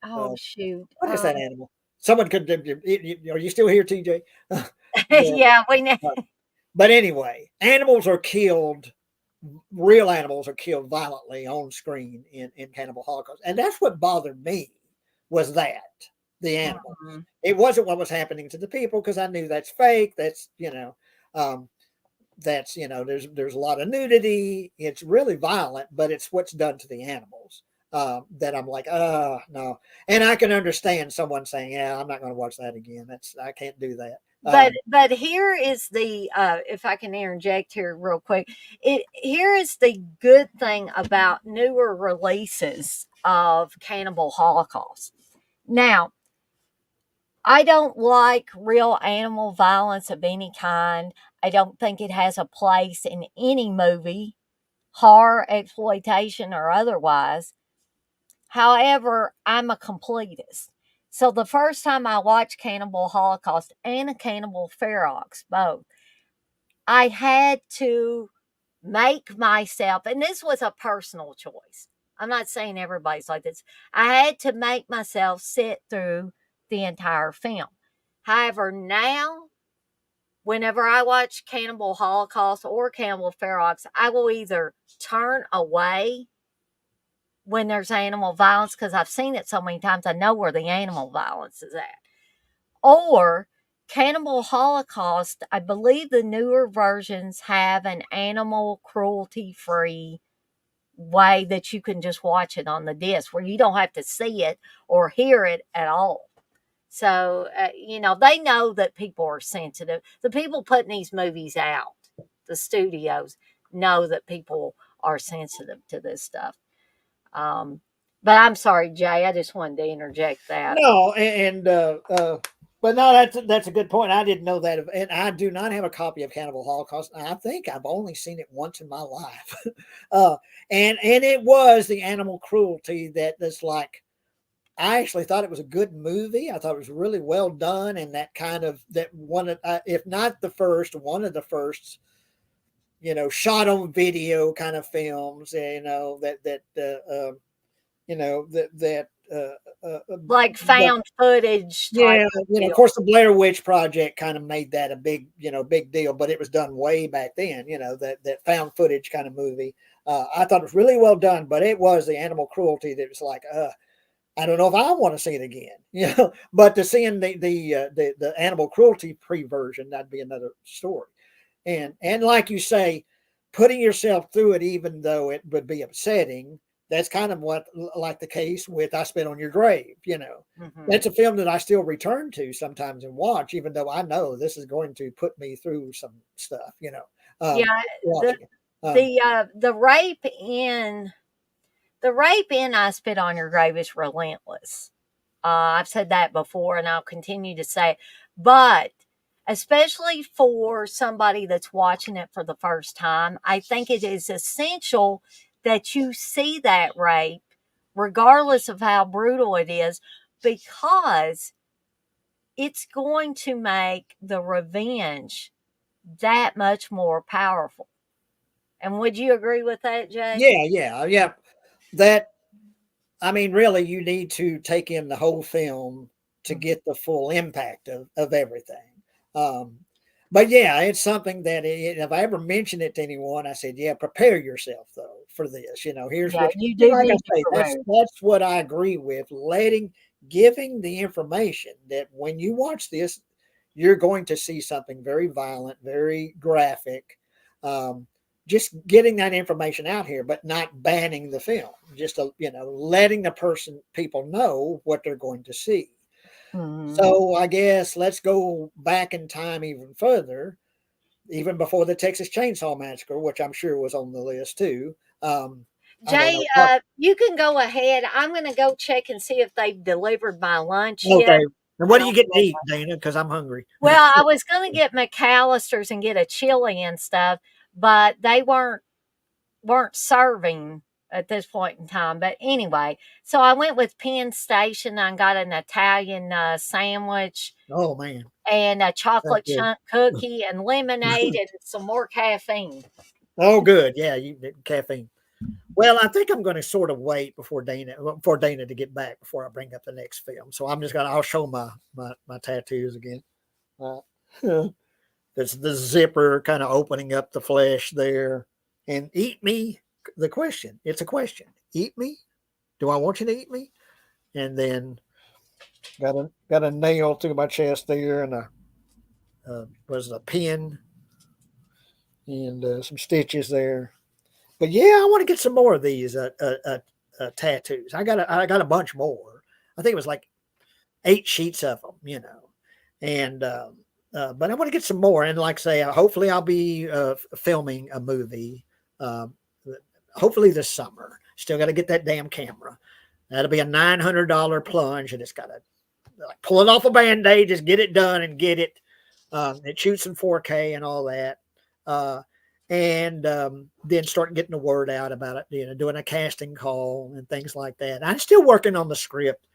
oh shoot. What is that animal? Someone could. Are you still here, TJ? But, Yeah, we know. but anyway, animals are killed. Real animals are killed violently on screen in Cannibal Holocaust, and that's what bothered me. Was that the animals? Mhm. It wasn't what was happening to the people because I knew that's fake. Um, there's a lot of nudity. It's really violent, but it's what's done to the animals that I'm like, no. And I can understand someone saying, yeah, I'm not going to watch that again. I can't do that. But here is the if I can interject here real quick. Here is the good thing about newer releases of Cannibal Holocaust. Now, I don't like real animal violence of any kind. I don't think it has a place in any movie, horror, exploitation, or otherwise. However, I'm a completist. So the first time I watched Cannibal Holocaust and a Cannibal Ferox, both, I had to make myself, and this was a personal choice. I'm not saying everybody's like this. I had to make myself sit through the entire film. However, now, whenever I watch Cannibal Holocaust or Cannibal Ferox, I will either turn away when there's animal violence because I've seen it so many times, I know where the animal violence is at. Or Cannibal Holocaust, I believe the newer versions have an animal cruelty free way that you can just watch it on the disc where you don't have to see it or hear it at all. So, they know that people are sensitive. The people putting these movies out, the studios, know that people are sensitive to this stuff. Um, but I'm sorry, Jay. I just wanted to interject that. No, but no, that's a good point. I didn't know that, and I do not have a copy of Cannibal Holocaust. I think I've only seen it once in my life, uh, and it was the animal cruelty that's like. I actually thought it was a good movie. I thought it was really well done, and that kind of that one, if not the first, one of the first, shot on video kind of films. Like But found footage type yeah, of of deal. course, the Blair Witch Project kind of made that a big deal, but it was done way back then. That found footage kind of movie. I thought it was really well done, but it was the animal cruelty that was like, I don't know if I want to see it again. But to seeing the animal cruelty pre version, that'd be another story. And like you say, putting yourself through it, even though it would be upsetting, that's kind of what, like the case with I Spit on Your Grave. That's a film that I still return to sometimes and watch, even though I know this is going to put me through some stuff. Yeah, the Watching it. the rape in I Spit on Your Grave is relentless. I've said that before, and I'll continue to say it. But especially for somebody that's watching it for the first time, I think it is essential that you see that rape, regardless of how brutal it is, because it's going to make the revenge that much more powerful. And would you agree with that, Jay? Yeah. That, I mean, really, you need to take in the whole film to get the full impact of everything. Um, but yeah, it's something that if I ever mention it to anyone, I said, yeah, prepare yourself though for this. Here's Yeah, what, you do like I need to say, prepare. that's what I agree with. Giving the information that when you watch this, you're going to see something very violent, very graphic. Um, just getting that information out here, but not banning the film. Just letting people know what they're going to see. Mhm. So I guess let's go back in time even further, even before the Texas Chainsaw Massacre, which I'm sure was on the list too. I don't Jay, know what. you can go ahead. I'm going to go check and see if they've delivered my lunch Okay. yet. And what And do you I'll get be to right eat, back. Dana? Because I'm hungry. Well, I was going to get McAllister's and get a chili and stuff, but they weren't serving at this point in time. But anyway, so I went with Penn Station. I got an Italian sandwich Oh man, and a that's chocolate good. chunk cookie and lemonade and some more caffeine. Oh, good. Yeah, you caffeine. Well, I think I'm going to sort of wait before Dana to get back before I bring up the next film. So I'll show my tattoos again. Uh, there's the zipper kind of opening up the flesh there, and eat me. The question, it's a question. Eat me? Do I want you to eat me? And then got a nail through my chest there, and was a pin and some stitches there. But yeah, I want to get some more of these tattoos. I got a bunch more. I think it was like 8 sheets of them. And but I want to get some more. And like I say, hopefully I'll be filming a movie. Um, hopefully this summer. Still got to get that damn camera. That'll be a $900 plunge, and it's got to pull it off a Band-Aid, just get it done and get it. It shoots in 4K and all that. Uh, and then start getting the word out about it, doing a casting call and things like that. I'm still working on the script,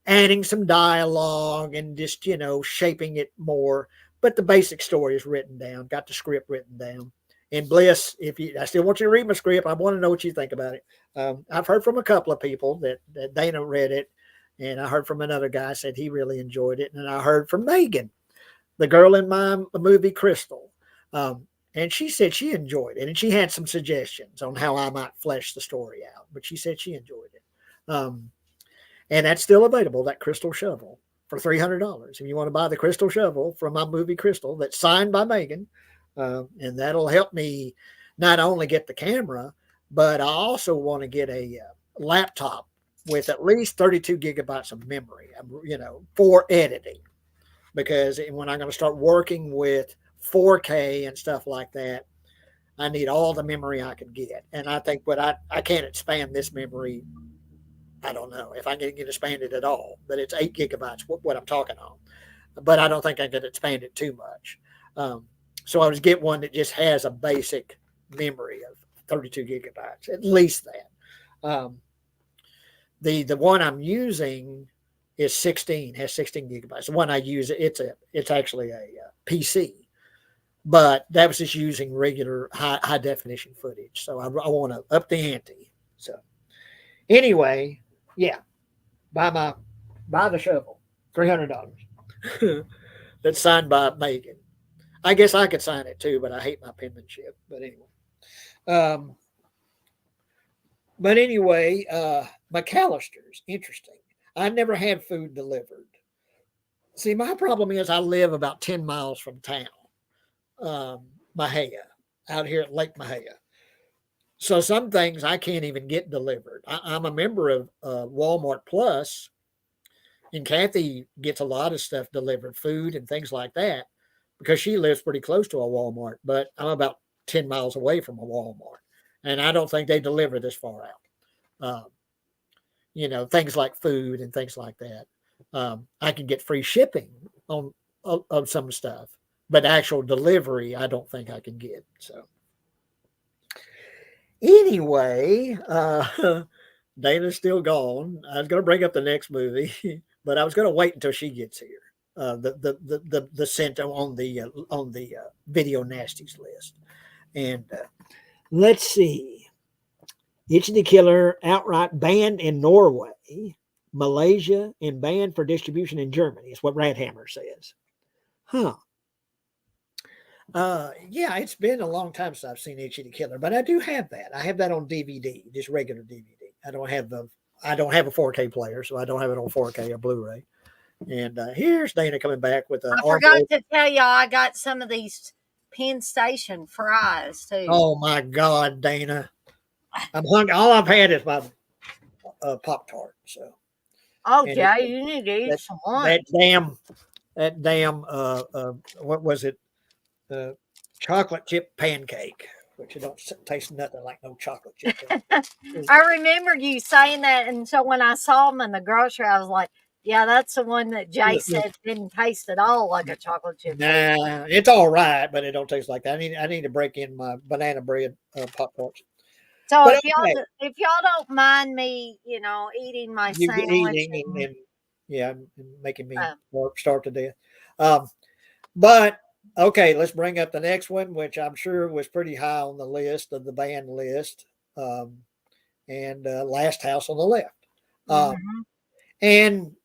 adding some dialogue and just, shaping it more. But the basic story is written down, got the script written down. And Bliss, I still want you to read my script. I want to know what you think about it. I've heard from a couple of people that Dana read it, and I heard from another guy said he really enjoyed it. And I heard from Megan, the girl in my movie Crystal. And she said she enjoyed it, and she had some suggestions on how I might flesh the story out. But she said she enjoyed it, and that's still available. That crystal shovel for $300. If you want to buy the crystal shovel from my movie Crystal, that's signed by Megan, and that'll help me not only get the camera, but I also want to get a laptop with at least 32 gigabytes of memory, for editing, because when I'm going to start working with 4K and stuff like that, I need all the memory I can get. And I think I can't expand this memory. I don't know if I can get expanded at all, but it's 8 gigabytes, what I'm talking on. But I don't think I can expand it too much. So I would get one that just has a basic memory of 32 gigabytes, at least that. The one I'm using is has 16 gigabytes. The one I use, it's actually a PC, but that was just using regular high definition footage. So I want to up the ante. So anyway, yeah, buy the shovel, $300. That's signed by Megan. I guess I could sign it too, but I hate my penmanship. But anyway, um, McAllister's interesting. I never had food delivered. See, my problem is I live about 10 miles from town. Mahia, out here at Lake Mahia. So some things I can't even get delivered. I'm a member of Walmart Plus, and Kathy gets a lot of stuff delivered, food and things like that, because she lives pretty close to a Walmart. But I'm about 10 miles away from a Walmart, and I don't think they deliver this far out. Things like food and things like that. I can get free shipping on some stuff, but actual delivery, I don't think I can get. So anyway, Dana's still gone. I was going to bring up the next movie, but I was going to wait until she gets here. The scent on the video nasties list, and let's see. Itchy the Killer outright banned in Norway, Malaysia, and banned for distribution in Germany. Is what Radhammer says. Huh. Yeah, it's been a long time since I've seen Itchy the Killer, but I do have that. I have that on DVD, just regular DVD. I don't have a 4K player, so I don't have it on 4K or Blu-ray. And here's Dana coming back with I forgot to tell y'all I got some of these Penn Station fries too. Oh my God, Dana! I'm hungry. All I've had is my Pop-Tart. So. Oh, Jay, you need to eat some lunch. That damn what was it? Chocolate chip pancake, which it don't taste nothing like no chocolate chip. I remember you saying that, and so when I saw them in the grocery, I was like, "Yeah, that's the one that Jay said didn't taste at all like a chocolate chip." Nah, it's all right, but it don't taste like that. I need to break in my banana bread Pop-Tarts. So if y'all don't mind me, eating my sandwich, and making me starve to death. But okay, let's bring up the next one, which I'm sure was pretty high on the list of the band list, and Last House on the Left. And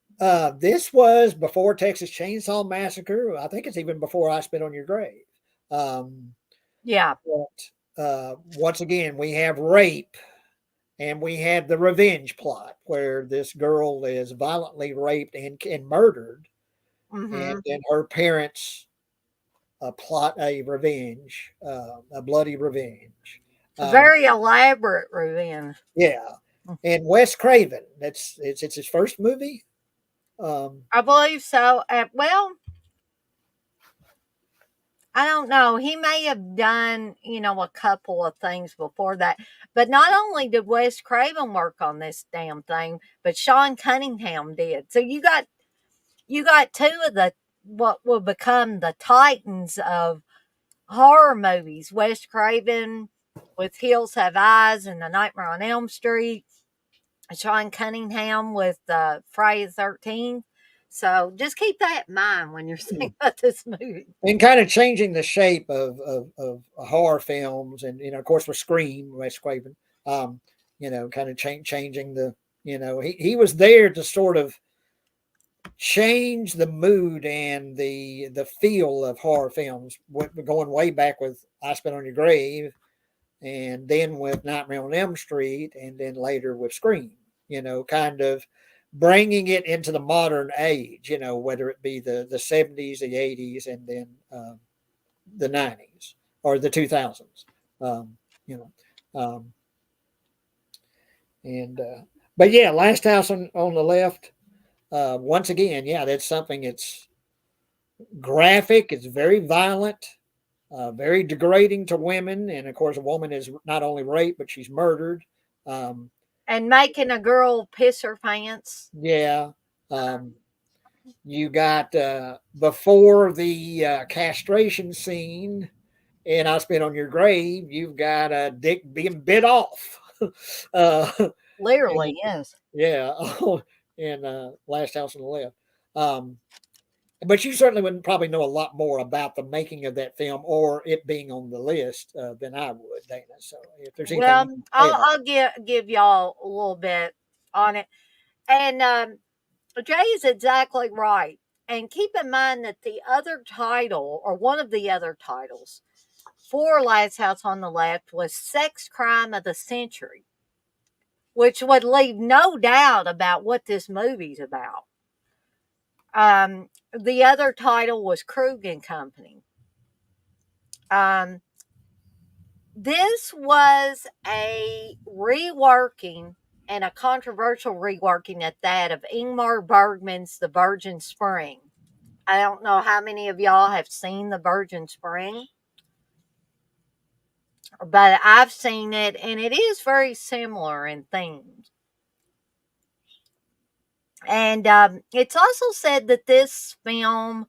this was before Texas Chainsaw Massacre. I think it's even before I Spit on Your Grave. Yeah. But once again, we have rape, and we have the revenge plot where this girl is violently raped and murdered, and then her parents plot a revenge, a bloody revenge. A very elaborate revenge. Yeah. And Wes Craven, it's his first movie. I believe so. Well, I don't know. He may have done, a couple of things before that. But not only did Wes Craven work on this damn thing, but Sean Cunningham did. So you got two of what will become the titans of horror movies. Wes Craven with Hills Have Eyes and The Nightmare on Elm Street. Sean Cunningham with Friday the 13th. So just keep that in mind when you're thinking about this movie. And kind of changing the shape of horror films, and of course with Scream, Wes Craven. Kind of changing the. He was there to sort of change the mood and the feel of horror films, going way back with I Spit on Your Grave, and then with Nightmare on Elm Street, and then later with Scream. Kind of bringing it into the modern age, whether it be the 70s, the 80s, and then the 90s or the 2000s. But yeah, Last House on the Left. Once again, yeah, that's something. It's graphic. It's very violent, very degrading to women, and of course, a woman is not only raped but she's murdered. And making a girl piss her pants. Yeah. You got before the castration scene, and I Spit on Your Grave, you've got a dick being bit off. Literally, yes. Yeah. In Last House on the Left. But you certainly wouldn't probably know a lot more about the making of that film or it being on the list than I would, Dana. So if there's anything, I'll give y'all a little bit on it. And Jay is exactly right. And keep in mind that the other title, or one of the other titles for Last House on the Left, was Sex Crime of the Century, which would leave no doubt about what this movie's about. The other title was Krug and Company. This was a reworking, and a controversial reworking at that, of Ingmar Bergman's The Virgin Spring. I don't know how many of y'all have seen The Virgin Spring, but I've seen it, and it is very similar in themes. And it's also said that this film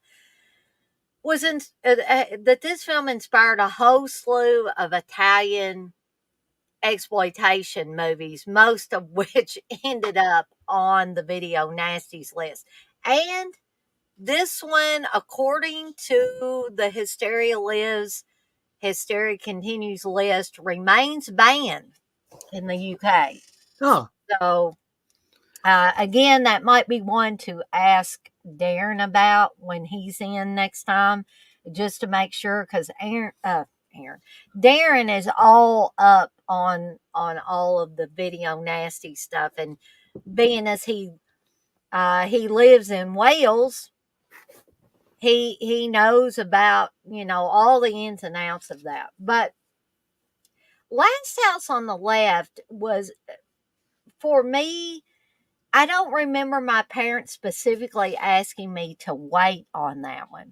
that this film inspired a whole slew of Italian exploitation movies, most of which ended up on the Video Nasties list. And this one, according to the Hysteria Lives, Hysteria Continues list, remains banned in the UK. Oh, So, again, that might be one to ask Darren about when he's in next time, just to make sure, because Darren is all up on all of the Video Nasty stuff, and being as he lives in Wales, he knows about, all the ins and outs of that. But Last House on the Left was, for me, I don't remember my parents specifically asking me to wait on that one.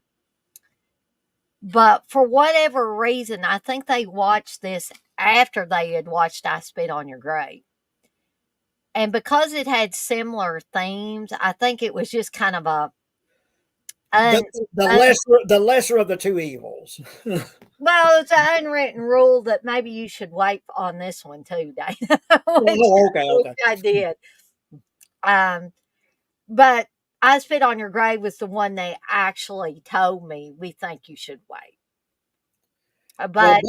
But for whatever reason, I think they watched this after they had watched I Spit on Your Grave. And because it had similar themes, I think it was just kind of a the lesser of the two evils. well, it's an unwritten rule that maybe you should wait on this one too, Dana. Okay. I did. But I Spit on Your Grave was the one they actually told me, we think you should wait. But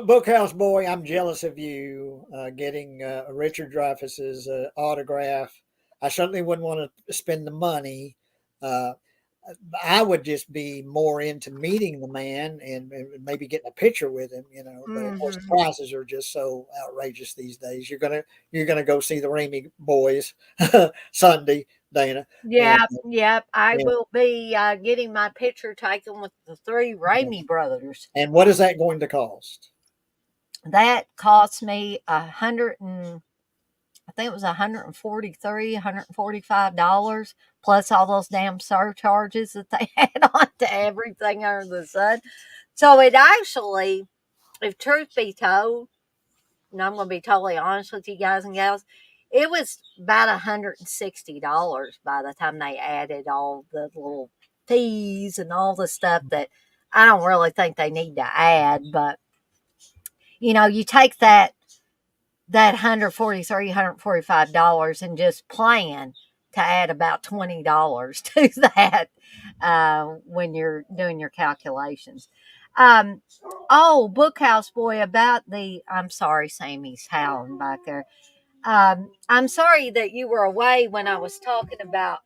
Bookhouse Boy, I'm jealous of you getting Richard Dreyfuss's autograph. I certainly wouldn't want to spend the money. I would just be more into meeting the man and maybe getting a picture with him, But of course, the prices are just so outrageous these days. You're gonna go see the Ramey boys Sunday, Dana. Yep. I will be getting my picture taken with the three Ramey brothers. And what is that going to cost? That cost me I think it was $143, $145, plus all those damn surcharges that they had on to everything under the sun. So it actually, if truth be told, and I'm going to be totally honest with you guys and gals, it was about $160 by the time they added all the little fees and all the stuff that I don't really think they need to add. But, you take that $143, $145 and just plan to add about $20 to that when you're doing your calculations. Bookhouse Boy, about I'm sorry, Sammy's howling back there. I'm sorry that you were away when I was talking about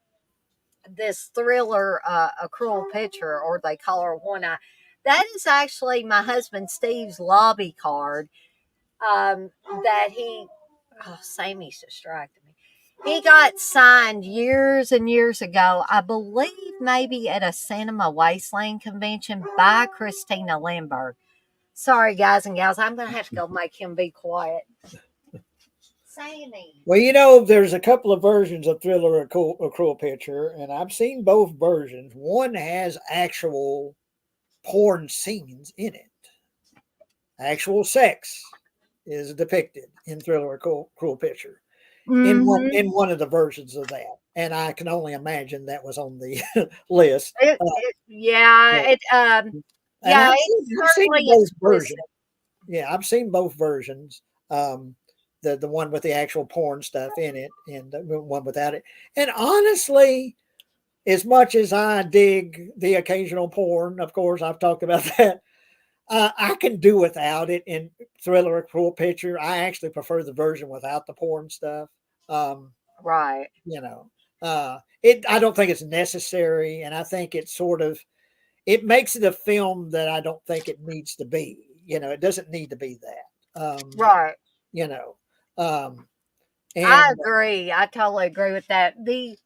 this thriller, A Cruel Picture, or they call her One Eye. That is actually my husband Steve's lobby card. That Sammy's distracted me. He got signed years and years ago, I believe maybe at a Cinema Wasteland convention, by Christina Lindbergh. Sorry, guys and gals, I'm going to have to go make him be quiet. Sammy. Well, there's a couple of versions of Thriller, A Cruel Picture, and I've seen both versions. One has actual porn scenes in it. Actual sex is depicted in Thriller, A Cruel Picture. In one of the versions of that, and I can only imagine that was on the list. I've seen both versions. Yeah, I've seen both versions. The one with the actual porn stuff in it, and the one without it. And honestly, as much as I dig the occasional porn, of course, I've talked about that. I can do without it in Thriller, A Cruel Picture. I actually prefer the version without the porn stuff. Right. I don't think it's necessary, and I think it makes it a film that I don't think it needs to be. It doesn't need to be that. Right. I agree. I totally agree with that. The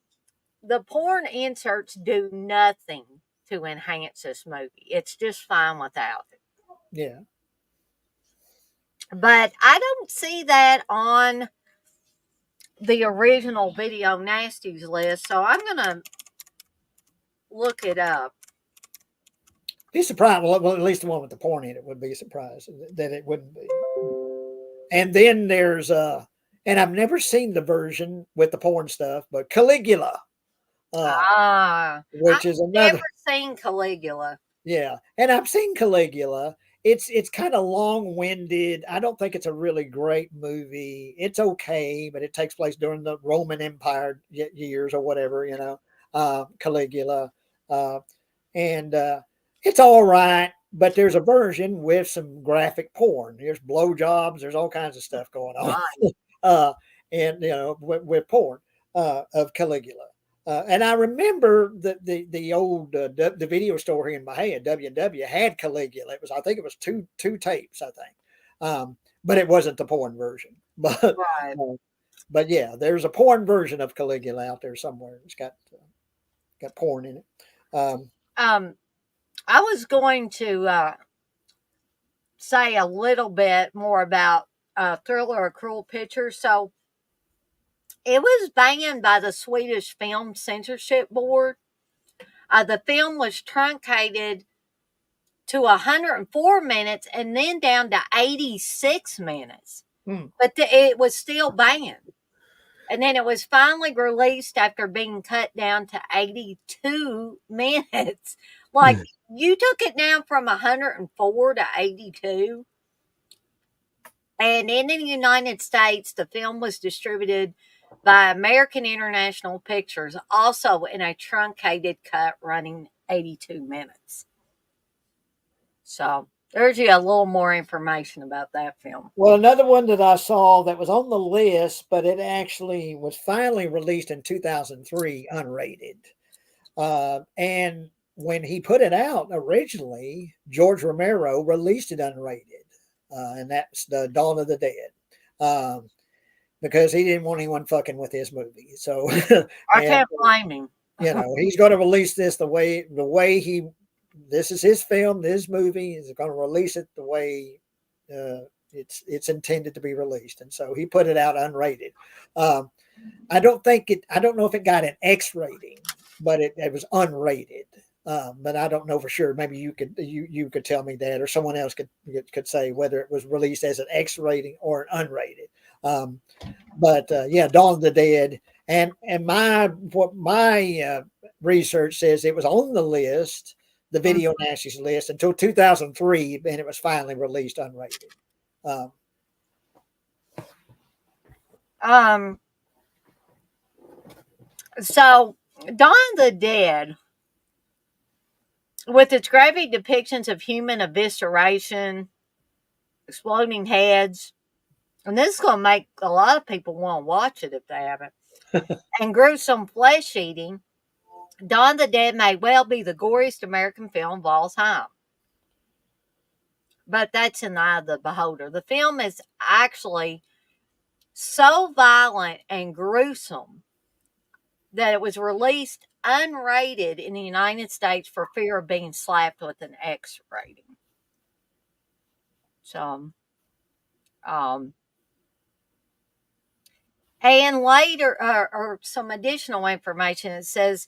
porn inserts do nothing to enhance this movie. It's just fine without it. Yeah. But I don't see that on the original Video Nasties list, so I'm going to look it up. Be surprised. Well, at least the one with the porn in it would be surprised that it wouldn't be. And then there's and I've never seen the version with the porn stuff, but Caligula, I've which is never another. seen Caligula. Yeah, and I've seen Caligula. It's kind of long winded. I don't think it's a really great movie. It's okay, but it takes place during the Roman Empire years or whatever, Caligula, uh, and it's all right. But there's a version with some graphic porn. There's blowjobs. There's all kinds of stuff going on, Right. uh, and with porn of Caligula. And I remember the old the video store here in my head, W&W, had Caligula. I think it was two tapes, I think, but it wasn't the porn version. Right. But yeah, there's a porn version of Caligula out there somewhere. It's got porn in it. I was going to say a little bit more about Thriller: A Cruel Picture. So it was banned by the Swedish Film Censorship Board. The film was truncated to 104 minutes and then down to 86 minutes. But it was still banned. And then it was finally released after being cut down to 82 minutes. Like, you took it down from 104 to 82. And in the United States, the film was distributed by American International Pictures, also in a truncated cut running 82 minutes. So there's you a little more information about that film. Well, another one that I saw that was on the list, but it actually was finally released in 2003, unrated. And when he put it out originally, George Romero released it unrated. And that's the Dawn of the Dead, because he didn't want anyone fucking with his movie. So I can't blame him. He's going to release this the way this is his film, this movie. He's going to release it the way it's intended to be released, and so he put it out unrated. I don't know if it got an X rating, but it was unrated. But I don't know for sure. Maybe you could tell me that, or someone else could say whether it was released as an X rating or an unrated. But Dawn of the Dead, and my research says it was on the list, the Video Nasties list, until 2003, and it was finally released unrated. So Dawn of the Dead, with its graphic depictions of human evisceration, exploding heads, and this is going to make a lot of people want to watch it if they haven't, and gruesome flesh eating, Dawn of the Dead may well be the goriest American film of all time. But that's in the eye of the beholder. The film is actually so violent and gruesome that it was released unrated in the United States for fear of being slapped with an X rating. So, and later, or some additional information, it says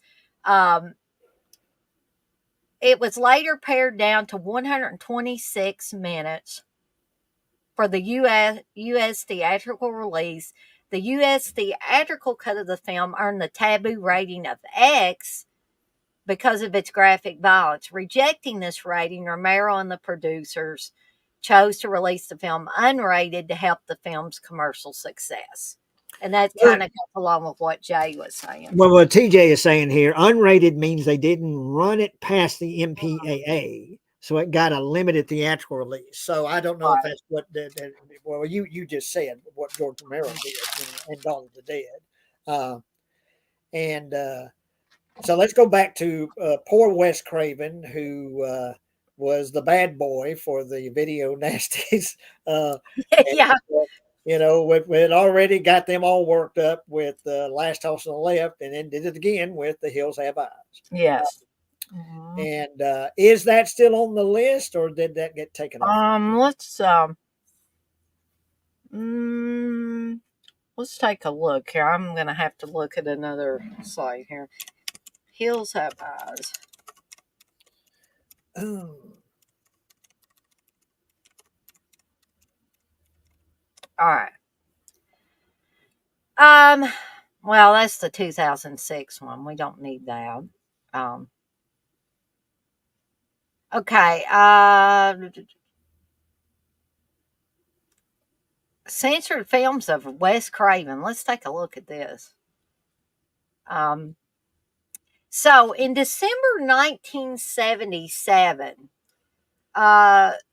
it was later pared down to 126 minutes for the U.S. theatrical release. The U.S. theatrical cut of the film earned the taboo rating of X because of its graphic violence. Rejecting this rating, Romero and the producers chose to release the film unrated to help the film's commercial success. And that kind of goes along with what Jay was saying. Well, what TJ is saying here, unrated means they didn't run it past the MPAA, so it got a limited theatrical release. So I don't know if that's what well, you just said what George Romero did in Dawn of the Dead. So let's go back to poor Wes Craven, who was the bad boy for the Video Nasties. Yeah. We had already got them all worked up with Last House on the Left, and then did it again with The Hills Have Eyes. Yes. And is that still on the list, or did that get taken off? Let's take a look here. I'm gonna have to look at another site here. Hills Have Eyes. Oh. All right. Well, that's the 2006 one. We don't need that. Okay. Censored films of Wes Craven. Let's take a look at this. So in December 1977,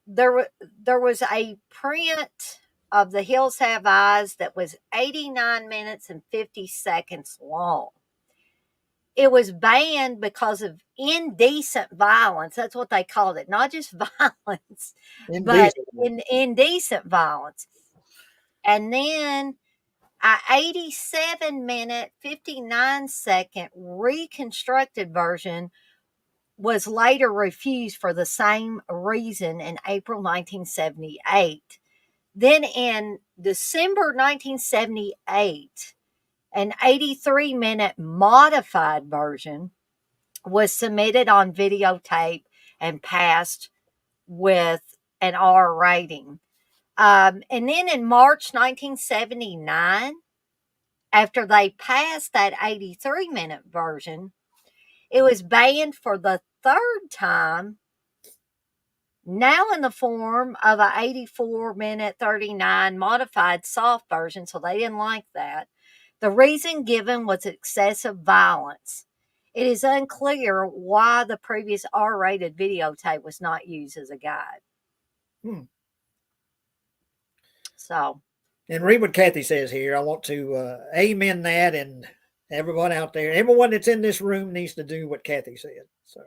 there was a print of The Hills Have Eyes that was 89 minutes and 50 seconds long. It was banned because of indecent violence. That's what they called it. Not just violence, but indecent violence. And then an 87-minute, 59-second reconstructed version was later refused for the same reason in April 1978. Then in December 1978, an 83-minute modified version was submitted on videotape and passed with an R rating. And then in March 1979, after they passed that 83-minute version, it was banned for the third time, now in the form of a 84-minute 39 modified soft version, so they didn't like that. The reason given was excessive violence. It is unclear why the previous R-rated videotape was not used as a guide. So. And read what Kathy says here. I want to amen that, and everyone out there, everyone that's in this room needs to do what Kathy said. So.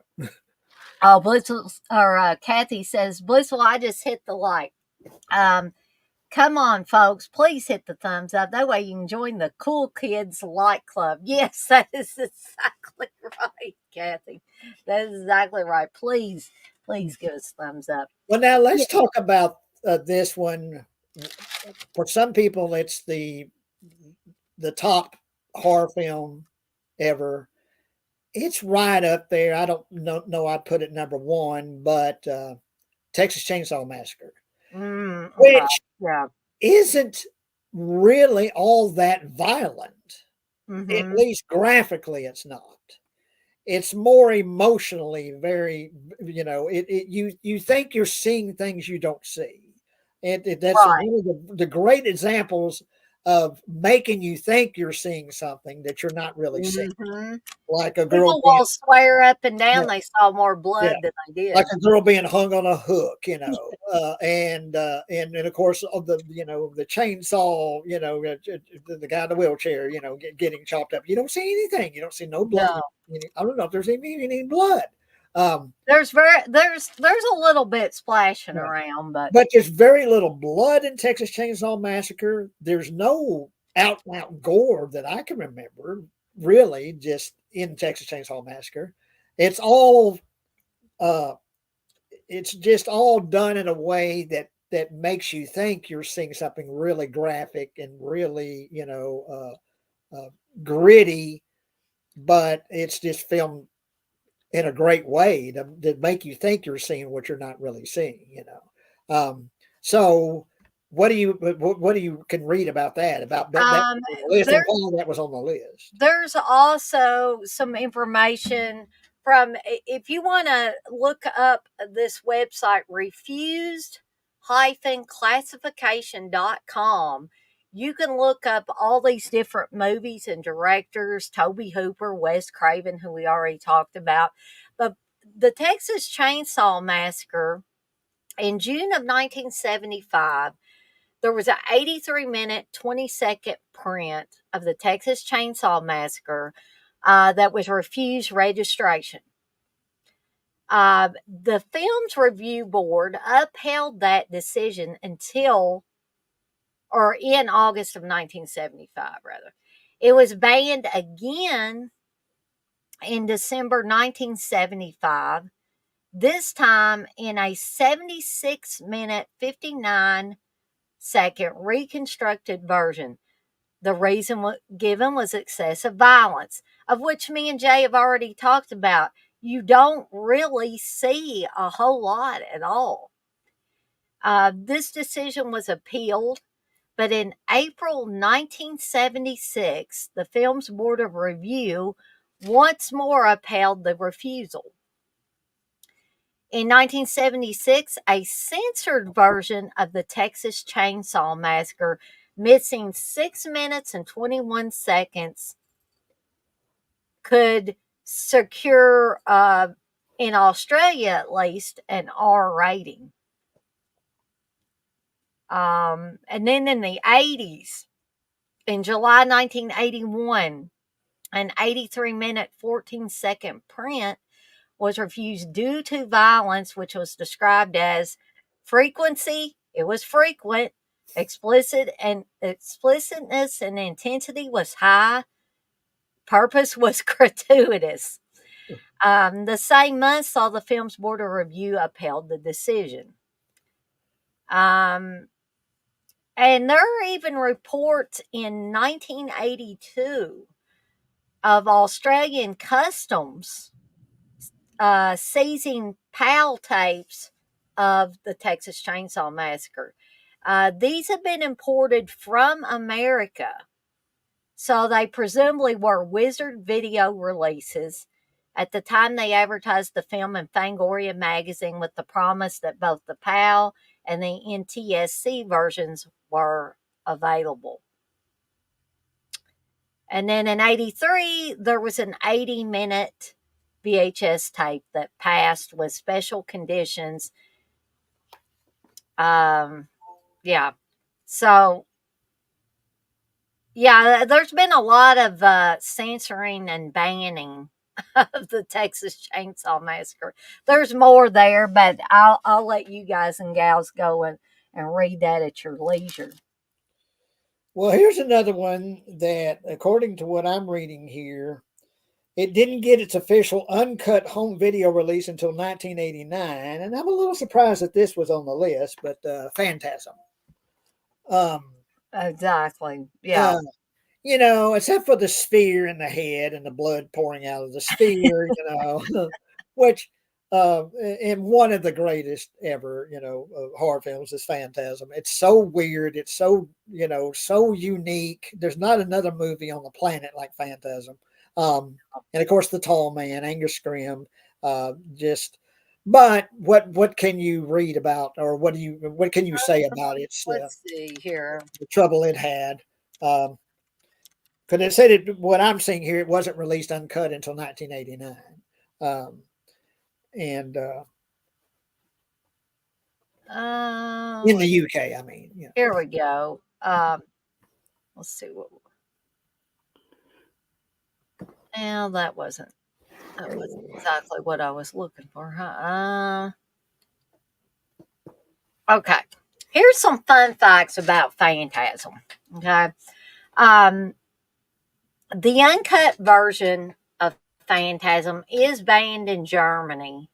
Oh, Blissful, or Kathy says, Blissful, I just hit the like. Come on, folks, please hit the thumbs up. That way you can join the Cool Kids Like Club. Yes, that is exactly right, Kathy. That is exactly right. Please give us thumbs up. Well, now let's talk about this one. For some people, it's the top horror film ever. It's right up there. I don't know I'd put it number one, but Texas Chainsaw Massacre, which isn't really all that violent. At least graphically, it's not. It's more emotionally very, you think you're seeing things you don't see. That's one of the great examples of making you think you're seeing something that you're not really seeing. Like a girl People will swear up and down they saw more blood than they did. Like a girl being hung on a hook, and of course of the chainsaw, the guy in the wheelchair, getting chopped up. You don't see anything. You don't see no blood. No. I don't know if there's even any blood. There's a little bit splashing around, but there's very little blood in Texas Chainsaw Massacre. There's no out and out gore that I can remember, really, just in Texas Chainsaw Massacre. It's all it's just all done in a way that makes you think you're seeing something really graphic and really, gritty, but it's just filmed in a great way to make you think you're seeing what you're not really seeing, So what do you can read about that? About that list and all that was on the list. There's also some information from, if you want to look up this website, refused-classification.com, you can look up all these different movies and directors, Tobe Hooper, Wes Craven, who we already talked about. But the Texas Chainsaw Massacre, in June of 1975, there was an 83-minute, 20-second print of the Texas Chainsaw Massacre that was refused registration. The Films Review Board upheld that decision in August of 1975, rather. It was banned again in December 1975, this time in a 76-minute, 59-second reconstructed version. The reason given was excessive violence, of which me and Jay have already talked about. You don't really see a whole lot at all. This decision was appealed, but in April 1976, the film's Board of Review once more upheld the refusal. In 1976, a censored version of the Texas Chainsaw Massacre, missing 6 minutes and 21 seconds, could secure, in Australia at least, an R rating. And then in the 80s, in July 1981, an 83-minute, 14-second print was refused due to violence, which was described as frequency. It was frequent. Explicitness and intensity was high. Purpose was gratuitous. The same month saw the film's Board of Review upheld the decision. And there are even reports in 1982 of Australian customs seizing PAL tapes of the Texas Chainsaw Massacre. These have been imported from America, so they presumably were Wizard video releases. At the time, they advertised the film in Fangoria magazine with the promise that both the PAL and the NTSC versions were available. And then in 83, there was an 80-minute VHS tape that passed with special conditions. Yeah. So, yeah, there's been a lot of censoring and banning of the Texas Chainsaw Massacre. There's more there, but I'll let you guys and gals go and read that at your leisure. Well, here's another one that, according to what I'm reading here, it didn't get its official uncut home video release until 1989, and I'm a little surprised that this was on the list, but Phantasm. Exactly. Yeah. You know, except for the spear in the head and the blood pouring out of the spear, you know, which in one of the greatest ever, you know, horror films is Phantasm. It's so weird. It's so, you know, so unique. There's not another movie on the planet like Phantasm. And of course, the tall man, Angus Scrim, just. But what can you read about, or what can you say about its Let's see here. the trouble it had? Because it said what I'm seeing here, it wasn't released uncut until 1989, and in the UK, I mean. You know. Here we go. Let's see what. Well, that wasn't exactly what I was looking for, huh? Okay. Here's some fun facts about Phantasm. Okay. The uncut version of Phantasm is banned in Germany.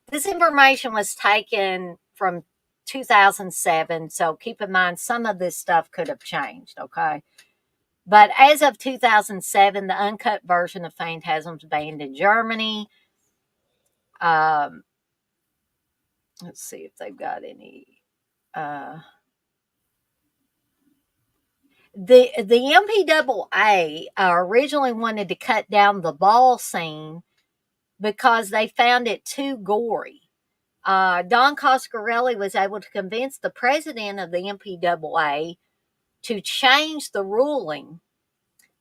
This information was taken from 2007, so keep in mind some of this stuff could have changed, okay? But as of 2007, the uncut version of Phantasm is banned in Germany. Let's see if they've got any. The MPAA originally wanted to cut down the ball scene because they found it too gory. Don Coscarelli was able to convince the president of the MPAA to change the ruling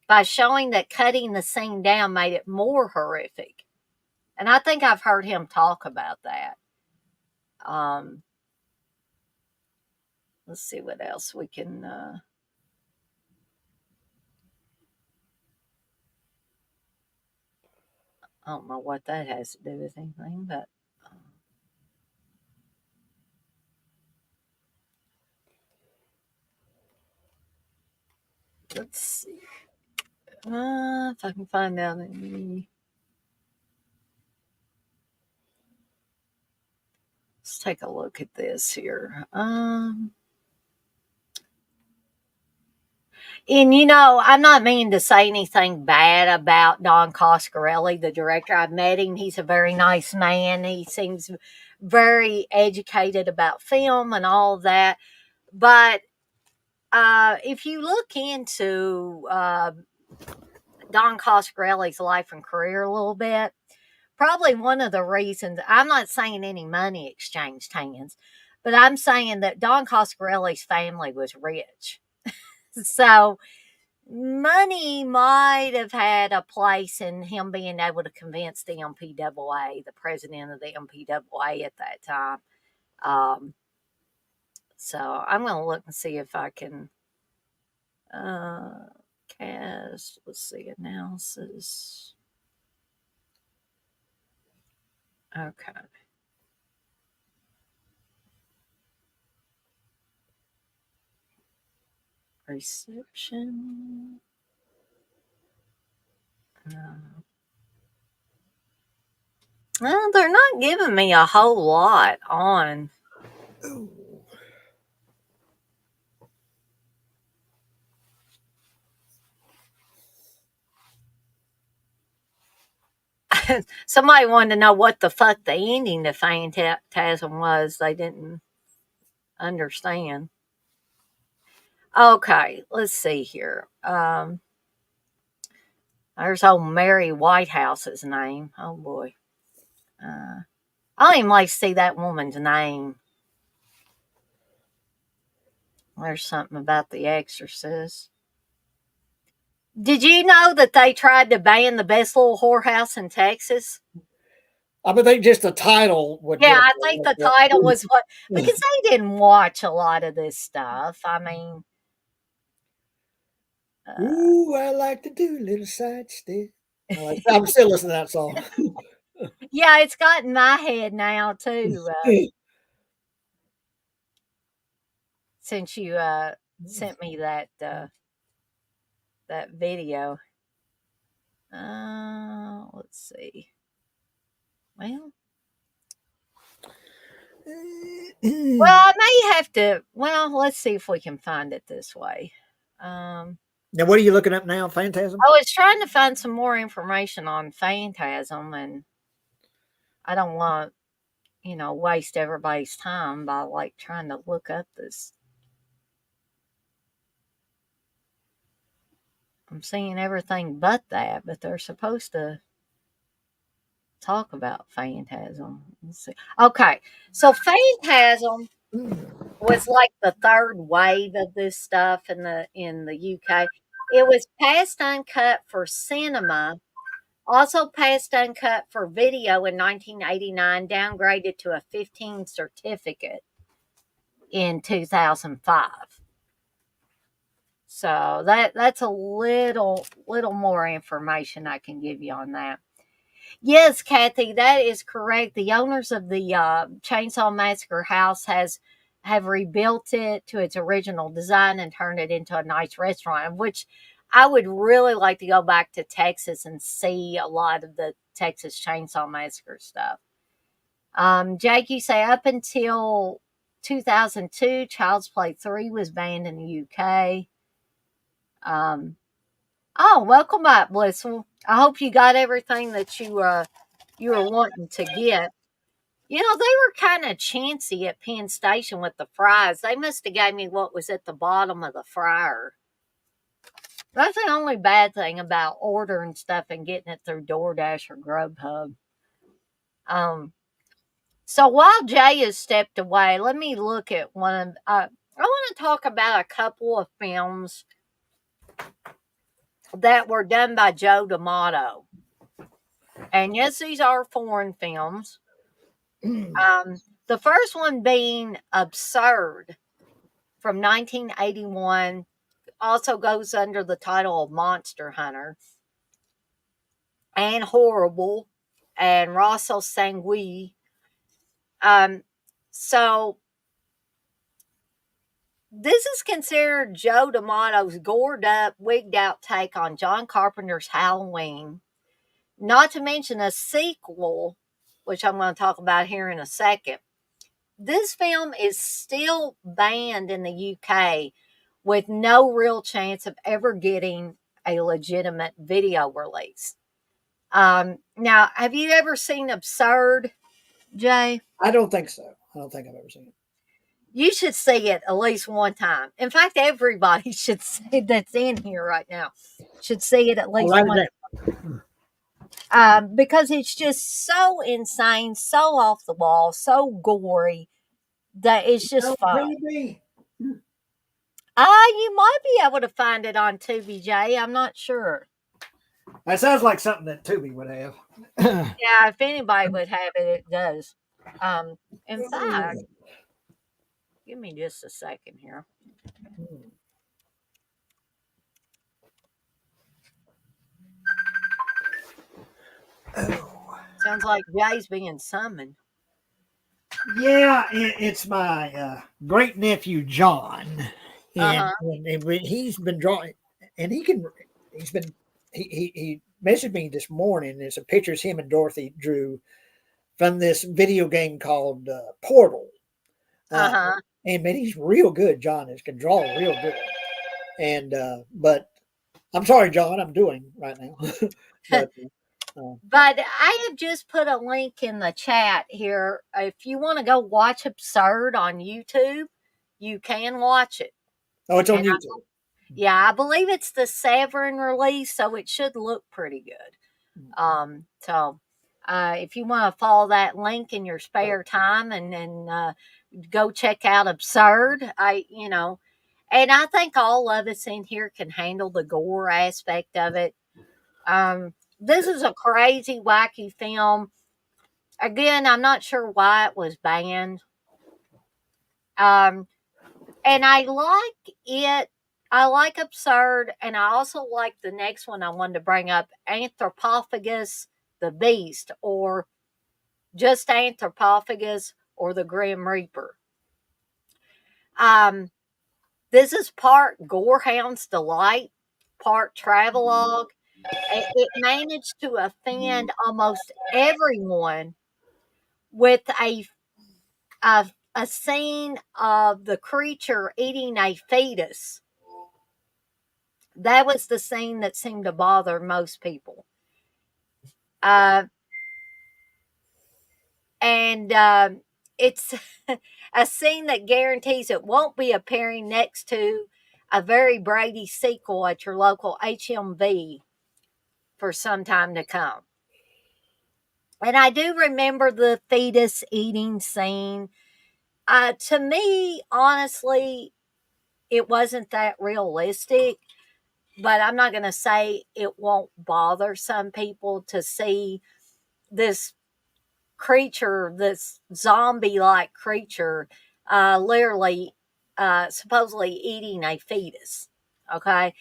by showing that cutting the scene down made it more horrific. And I think I've heard him talk about that. Let's see what else we can. I don't know what that has to do with anything, but. Let's see. If I can find out any. take a look at this here. And I'm not meaning to say anything bad about Don Coscarelli, the director. I've met him. He's a very nice man. He seems very educated about film and all of that. But if you look into Don Coscarelli's life and career a little bit, probably one of the reasons, I'm not saying any money exchanged hands, but I'm saying that Don Coscarelli's family was rich. So money might have had a place in him being able to convince the MPAA, the president of the MPAA at that time. So I'm going to look and see if I can cast, let's see, analysis. Okay. Reception. Well, they're not giving me a whole lot on. Somebody wanted to know what the fuck the ending to Phantasm was. They didn't understand. Okay, let's see here. There's old Mary Whitehouse's name. Oh boy. I don't even like to see that woman's name. There's something about The Exorcist. Did you know that they tried to ban the best little whorehouse in Texas? I would think just the title would. Yeah, I think the title was what, because they didn't watch a lot of this stuff. I mean, ooh, I like to do a little side step. I'm still listening to that song. Yeah, it's got in my head now too. Since you sent me that video. Let's see. Well, I may have to. Well, let's see if we can find it this way. Now, what are you looking up now? Phantasm? I was trying to find some more information on Phantasm, and I don't want, waste everybody's time by like trying to look up this. I'm seeing everything but that, but they're supposed to talk about Phantasm. Let's see. Okay, so Phantasm was like the third wave of this stuff in the UK. It was passed uncut for cinema, also passed uncut for video in 1989, downgraded to a 15 certificate in 2005. So that's a little more information I can give you on that. Yes, Kathy, that is correct. The owners of the Chainsaw Massacre house have rebuilt it to its original design and turned it into a nice restaurant, which I would really like to go back to Texas and see a lot of the Texas Chainsaw Massacre stuff. Jake, you say up until 2002, Child's Play 3 was banned in the UK. Oh, welcome back, Blissful. I hope you got everything that you were wanting to get. They were kind of chancy at Penn Station with the fries. They must have gave me what was at the bottom of the fryer. That's the only bad thing about ordering stuff and getting it through DoorDash or Grubhub. So while Jay has stepped away, let me look at one of. I want to talk about a couple of films that were done by Joe D'Amato. And yes, these are foreign films. The first one being Absurd from 1981, also goes under the title of Monster Hunter, and Horrible, and Rosso Sanguis. So this is considered Joe D'Amato's gored up, wigged out take on John Carpenter's Halloween. Not to mention a sequel, which I'm going to talk about here in a second, this film is still banned in the UK with no real chance of ever getting a legitimate video release. Now, have you ever seen Absurd, Jay? I don't think so. I don't think I've ever seen it. You should see it at least one time. In fact, everybody should see that's in here right now should see it at I'll least write one it time. Because it's just so insane, so off the wall, so gory that it's down. just fun. TV. You might be able to find it on Tubi, Jay. I'm not sure. That sounds like something that Tubi would have. Yeah, if anybody would have it, it does. In fact, give me just a second here. Sounds like Jay's being summoned. Yeah, it's my great nephew John, and he's been drawing, and he messaged me this morning. There's some pictures him and Dorothy drew from this video game called Portal. And man, he's real good. John can draw real good, and but I'm sorry, John, I'm doing right now. But I have just put a link in the chat here. If you want to go watch Absurd on YouTube, you can watch it. Oh, it's on YouTube. I believe it's the Severin release, so it should look pretty good. So if you want to follow that link in your spare time and go check out Absurd, and I think all of us in here can handle the gore aspect of it. This is a crazy, wacky film. Again, I'm not sure why it was banned. And I like it. I like Absurd, and I also like the next one I wanted to bring up, Anthropophagus the Beast, or just Anthropophagus, or the Grim Reaper. This is part Gorehound's Delight, part travelogue. It managed to offend almost everyone with a scene of the creature eating a fetus. That was the scene that seemed to bother most people. It's a scene that guarantees it won't be appearing next to a very Brady sequel at your local HMV for some time to come. And I do remember the fetus eating scene. To me, honestly, it wasn't that realistic, but I'm not going to say it won't bother some people to see this creature, this zombie-like creature, literally, supposedly eating a fetus. Okay.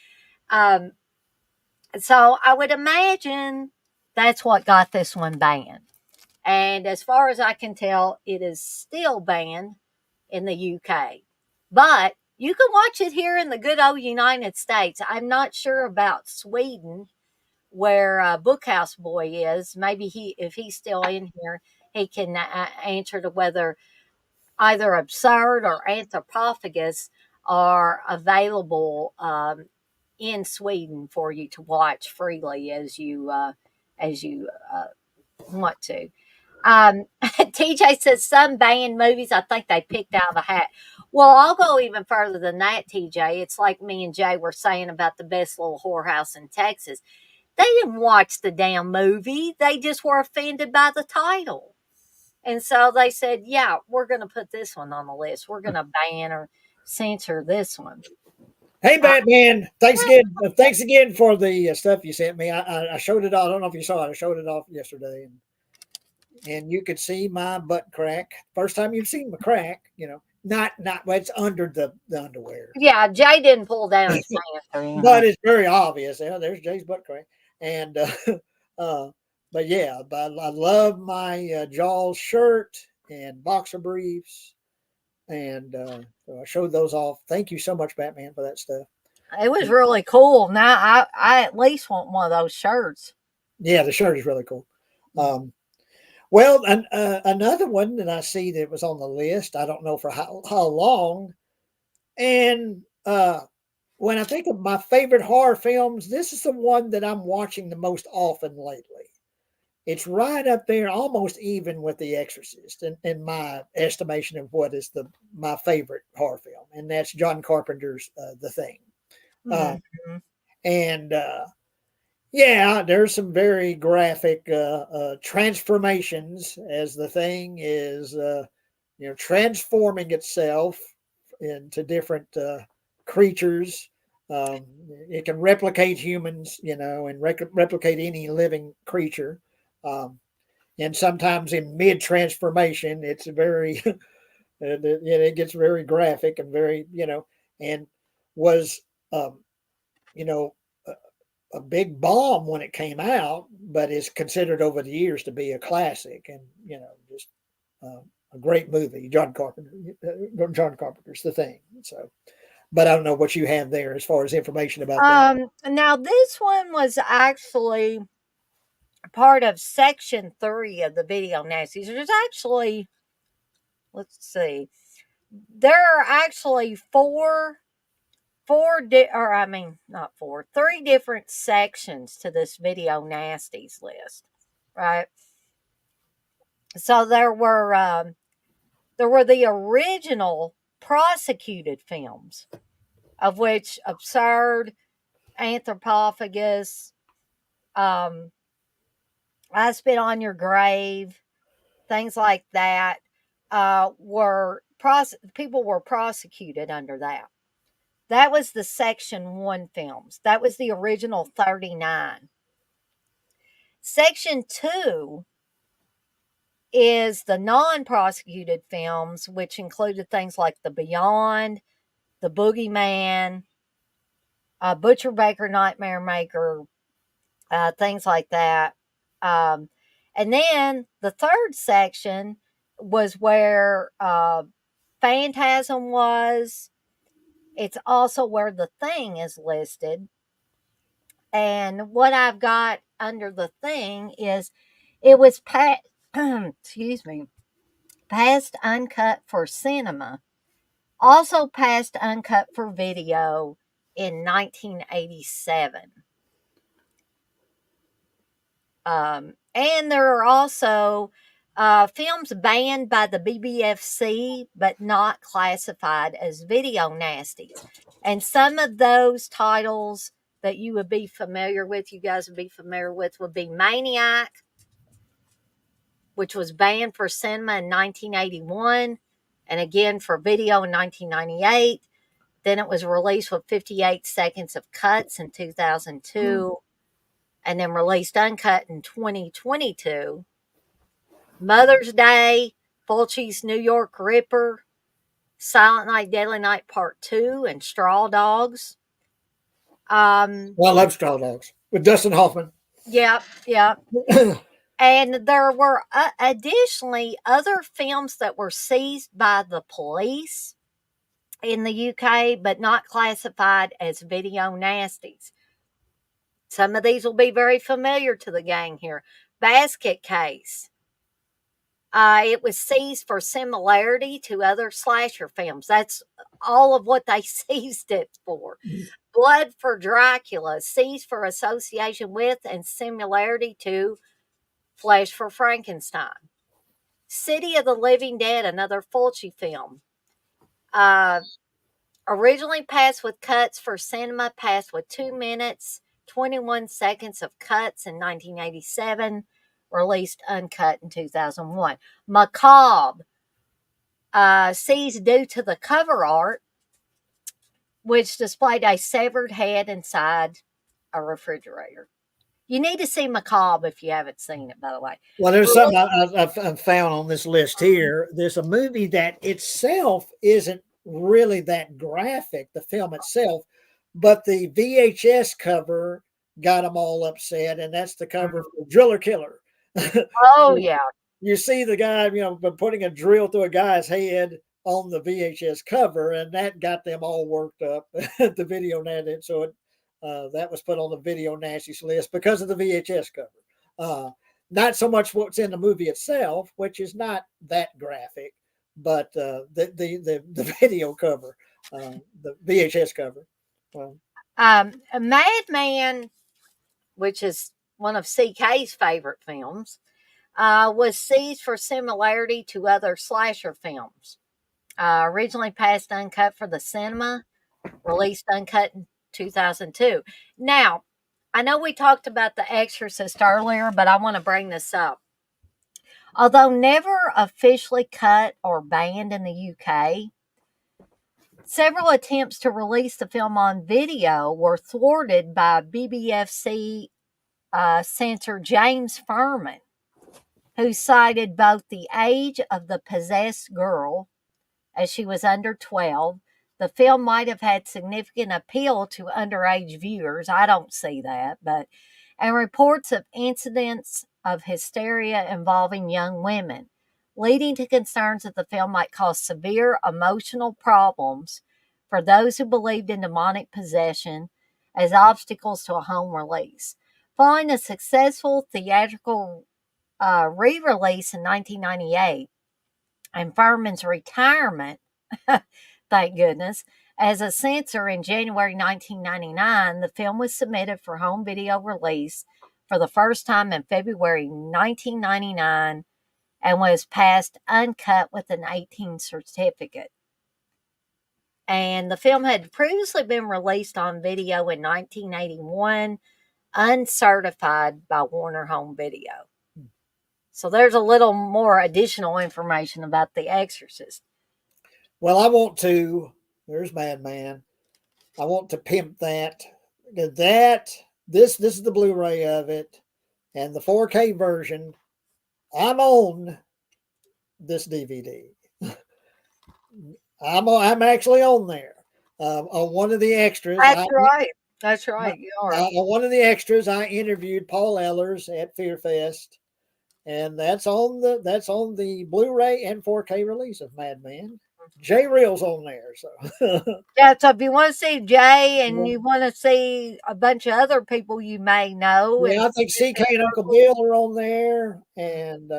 So I would imagine that's what got this one banned. And as far as I can tell, it is still banned in the UK. But you can watch it here in the good old United States. I'm not sure about Sweden, where Bookhouse Boy is. Maybe if he's still in here, he can answer to whether either Absurd or Anthropophagus are available in Sweden for you to watch freely as you want to. TJ says some banned movies I think they picked out of a hat. Well, I'll go even further than that, TJ. It's like me and Jay were saying about the best little whorehouse in Texas. They didn't watch the damn movie. They just were offended by the title. And so they said, yeah, we're going to put this one on the list. We're going to ban or censor this one. Hey, Batman! Thanks again for the stuff you sent me. I showed it off. I don't know if you saw it. I showed it off yesterday, and you could see my butt crack. First time you've seen my crack, not well, it's under the underwear. Yeah, Jay didn't pull down his pants or anything. But it's very obvious. There's Jay's butt crack, and but yeah, I love my Jaws shirt and boxer briefs. And so I showed those off. Thank you so much, Batman, for that stuff. It was really cool. Now I at least want one of those shirts. Yeah, the shirt is really cool. Well, another one that I see that was on the list, I don't know for how long. And when I think of my favorite horror films, this is the one that I'm watching the most often lately. It's right up there, almost even with The Exorcist, in my estimation of what is my favorite horror film, and that's John Carpenter's The Thing. Uh, Mhm. and yeah, there's some very graphic transformations as the thing is, transforming itself into different creatures. It can replicate humans, and replicate any living creature. Um, and sometimes in mid transformation, it's very, it gets very graphic and very, and was, um, you know, a big bomb when it came out, but is considered over the years to be a classic, and just uh, a great movie. John Carpenter's The Thing. So, but I don't know what you have there as far as information about that. Now this one was actually part of section 3 of the video nasties. There's actually, let's see, there are actually not four, three different sections to this video nasties list, right? So there were the original prosecuted films, of which Absurd, Anthropophagus, um, I Spit on Your Grave, things like that, people were prosecuted under that. That was the Section 1 films. That was the original 39. Section 2 is the non-prosecuted films, which included things like The Beyond, The Boogeyman, Butcher Baker, Nightmare Maker, things like that. And then the third section was where Phantasm was. It's also where The Thing is listed. And what I've got under The Thing is it was excuse me, passed uncut for cinema, also passed uncut for video in 1987. And there are also films banned by the BBFC but not classified as video nasties. And some of those titles that you would be familiar with, you guys would be familiar with, would be Maniac, which was banned for cinema in 1981 and again for video in 1998. Then it was released with 58 seconds of cuts in 2002 and then released uncut in 2022. Mother's Day, Fulci's New York Ripper, Silent Night, Deadly Night Part 2, and Straw Dogs. Well, I love Straw Dogs with Dustin Hoffman. Yep. And there were additionally other films that were seized by the police in the UK, but not classified as video nasties. Some of these will be very familiar to the gang here. Basket Case. It was seized for similarity to other slasher films. That's all of what they seized it for. Blood for Dracula, seized for association with and similarity to Flesh for Frankenstein. City of the Living Dead, another Fulci film. Originally passed with cuts for cinema, passed with 2 minutes, 21 seconds of cuts in 1987, released uncut in 2001. Macabre, seized due to the cover art, which displayed a severed head inside a refrigerator. You need to see Macabre if you haven't seen it, by the way. Well, there's something I've found on this list here. There's a movie that itself isn't really that graphic, the film itself, but the VHS cover got them all upset, and that's the cover for Driller Killer. Oh, yeah. You see the guy, putting a drill through a guy's head on the VHS cover, and that got them all worked up. The video nasty, so that was put on the video nasties list because of the VHS cover. not so much what's in the movie itself, which is not that graphic, but the video cover, the VHS cover. Madman, which is one of CK's favorite films, was seized for similarity to other slasher films. Originally passed uncut for the cinema, released uncut in 2002. Now, I know we talked about The Exorcist earlier, but I want to bring this up. Although never officially cut or banned in the UK, several attempts to release the film on video were thwarted by BBFC censor James Furman, who cited both the age of the possessed girl, as she was under 12. The film might have had significant appeal to underage viewers. I don't see that, and reports of incidents of hysteria involving young women, leading to concerns that the film might cause severe emotional problems for those who believed in demonic possession as obstacles to a home release. Following a successful theatrical re-release in 1998 and Furman's retirement, thank goodness, as a censor in January 1999, the film was submitted for home video release for the first time in February 1999 and was passed uncut with an 18 certificate. And the film had previously been released on video in 1981, uncertified by Warner Home Video. So there's a little more additional information about The Exorcist. Well, I want to. There's Madman. I want to pimp that. This is the Blu-ray of it, and the 4K version. I'm on this DVD. I'm actually on there. On one of the extras. That's right. You are. On one of the extras, I interviewed Paul Ehlers at Fear Fest, and that's on the Blu-ray and 4K release of Madman. Jay Reel's on there, so yeah. So if you want to see Jay and you want to see a bunch of other people you may know, yeah, I think CK and Uncle Bill are on there, and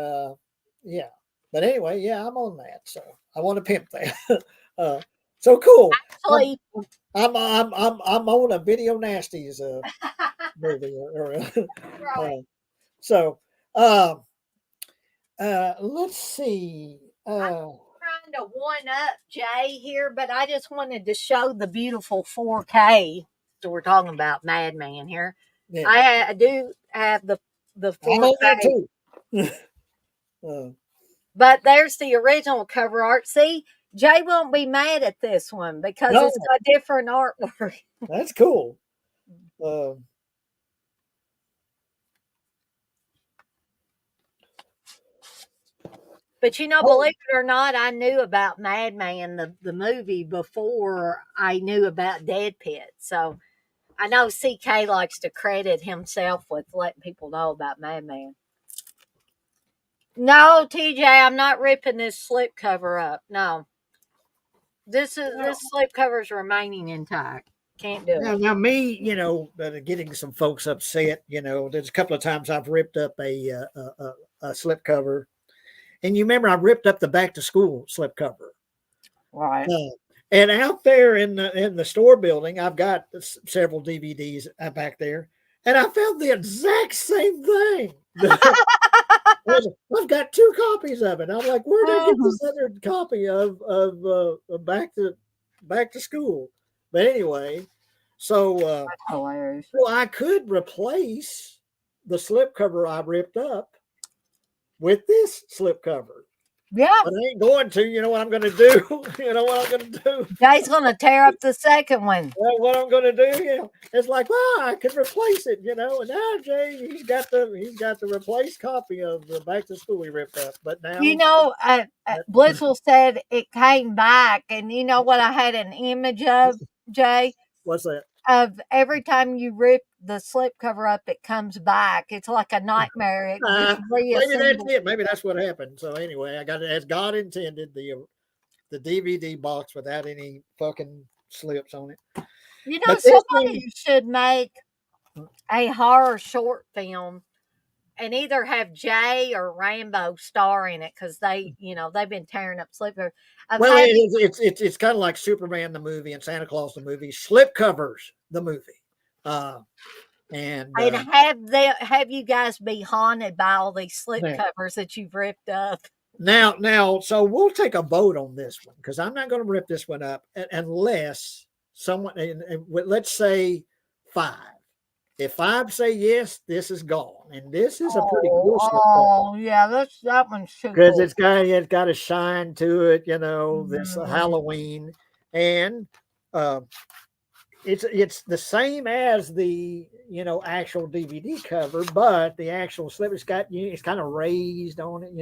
yeah. But anyway, yeah, I'm on that, so I want to pimp that. So cool. Actually, I'm on a Video Nasties movie, right. So let's see. Trying to one up Jay here, but I just wanted to show the beautiful 4K. So we're talking about Madman here. Yeah. I do have the 4K. I'm on that too. But there's the original cover art. See, Jay won't be mad at this one because it's got different artwork. That's cool. But believe it or not, I knew about Madman, the movie, before I knew about Dead Pit. So I know CK likes to credit himself with letting people know about Madman. No, TJ, I'm not ripping this slipcover up. No. This slipcover is remaining intact. Can't do it. Now me, getting some folks upset. There's a couple of times I've ripped up a slipcover. And you remember I ripped up the back to school slipcover. Right. And out there in the store building, I've got several DVDs back there, and I found the exact same thing. I've got 2 copies of it. I'm like, where did I get this other copy of back to school? But anyway, so hilarious. So I could replace the slipcover I ripped up with this slipcover. Yeah. But I ain't going to. You know what I'm going to do? Jay's going to tear up the second one. Well, what I'm going to do, it's like, I could replace it, and now Jay, he's got the replaced copy of the Back to School he ripped up. But now, Blissful said it came back, and you know what I had an image of, Jay? What's that? Of every time you rip the slipcover up, it comes back. It's like a nightmare. Maybe that's it. Maybe that's what happened. So anyway, I got it as God intended, the DVD box without any fucking slips on it. Somebody should make a horror short film and either have Jay or Rambo star in it because they've been tearing up slipcovers. Well, it's kind of like Superman the movie and Santa Claus the movie, Slipcovers the movie, and have you guys be haunted by all these yeah. slipcovers that you've ripped up? Now, so we'll take a vote on this one because I'm not going to rip this one up unless someone, and let's say 5. If 5 say yes, this is gone, and this is a pretty cool slipcover. Oh, yeah, that one's too Because cool. it's got a shine to it, this Mhm. Halloween, and it's the same as the actual DVD cover, but the actual slip it's kind of raised on it,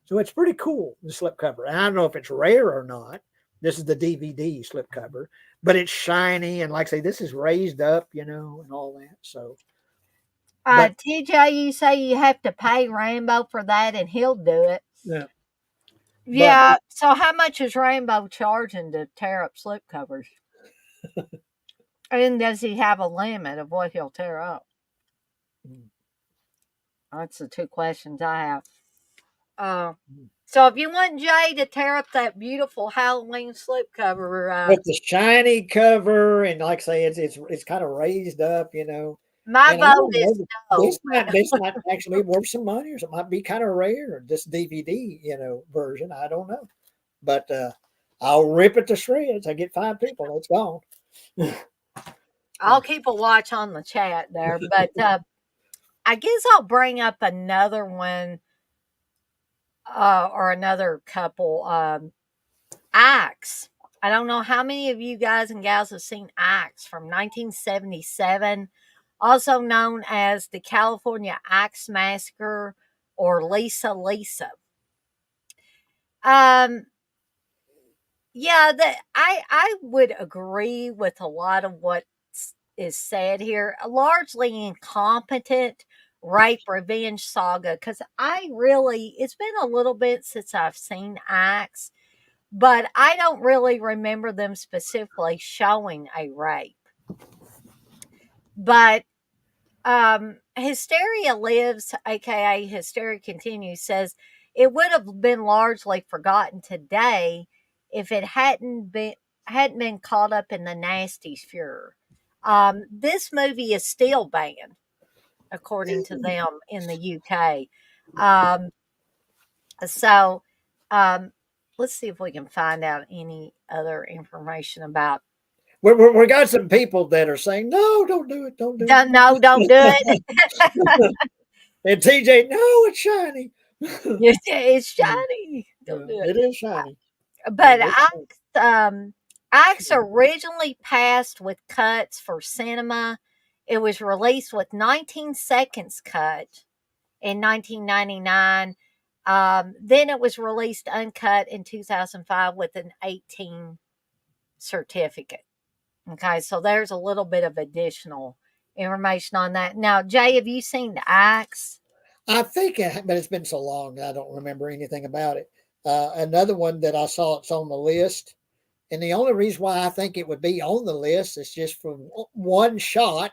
so it's pretty cool, the slip cover. And I don't know if it's rare or not. This is the DVD slip cover, but it's shiny and like I say, this is raised up, and all that. So TJ, you say you have to pay Rambo for that, and he'll do it. yeah. Yeah. So how much is Rainbow charging to tear up slipcovers? And does he have a limit of what he'll tear up? That's the 2 questions I have. So if you want Jay to tear up that beautiful Halloween slipcover, with the shiny cover, and like I say, it's kind of raised up, my And vote is no. this might actually be worth some money, or it might be kind of rare. Or this DVD, version. I don't know, but I'll rip it to shreds. I get 5 people. It's gone. I'll keep a watch on the chat there, but I guess I'll bring up another one or another couple. Axe. I don't know how many of you guys and gals have seen Axe from 1977, also known as the California Axe Massacre or Lisa Lisa. Yeah, I would agree with a lot of what is said here. A largely incompetent rape revenge saga, because it's been a little bit since I've seen Axe, but I don't really remember them specifically showing a rape. But Hysteria Lives, aka Hysteria Continues, says it would have been largely forgotten today if it hadn't been caught up in the nasty furor. This movie is still banned, according to them in the UK. So let's see if we can find out any other information about. We got some people that are saying, no, don't do it. Don't do it. No, don't do it. And TJ, no, it's shiny. It's shiny. Don't do it. It is shiny. But Axe originally passed with cuts for cinema. It was released with 19 seconds cut in 1999. Then it was released uncut in 2005 with an 18 certificate. Okay, so there's a little bit of additional information on that. Now, Jay, have you seen the Axe? I think, but it's been so long I don't remember anything about it. Another one that I saw, it's on the list, and the only reason why I think it would be on the list is just from one shot,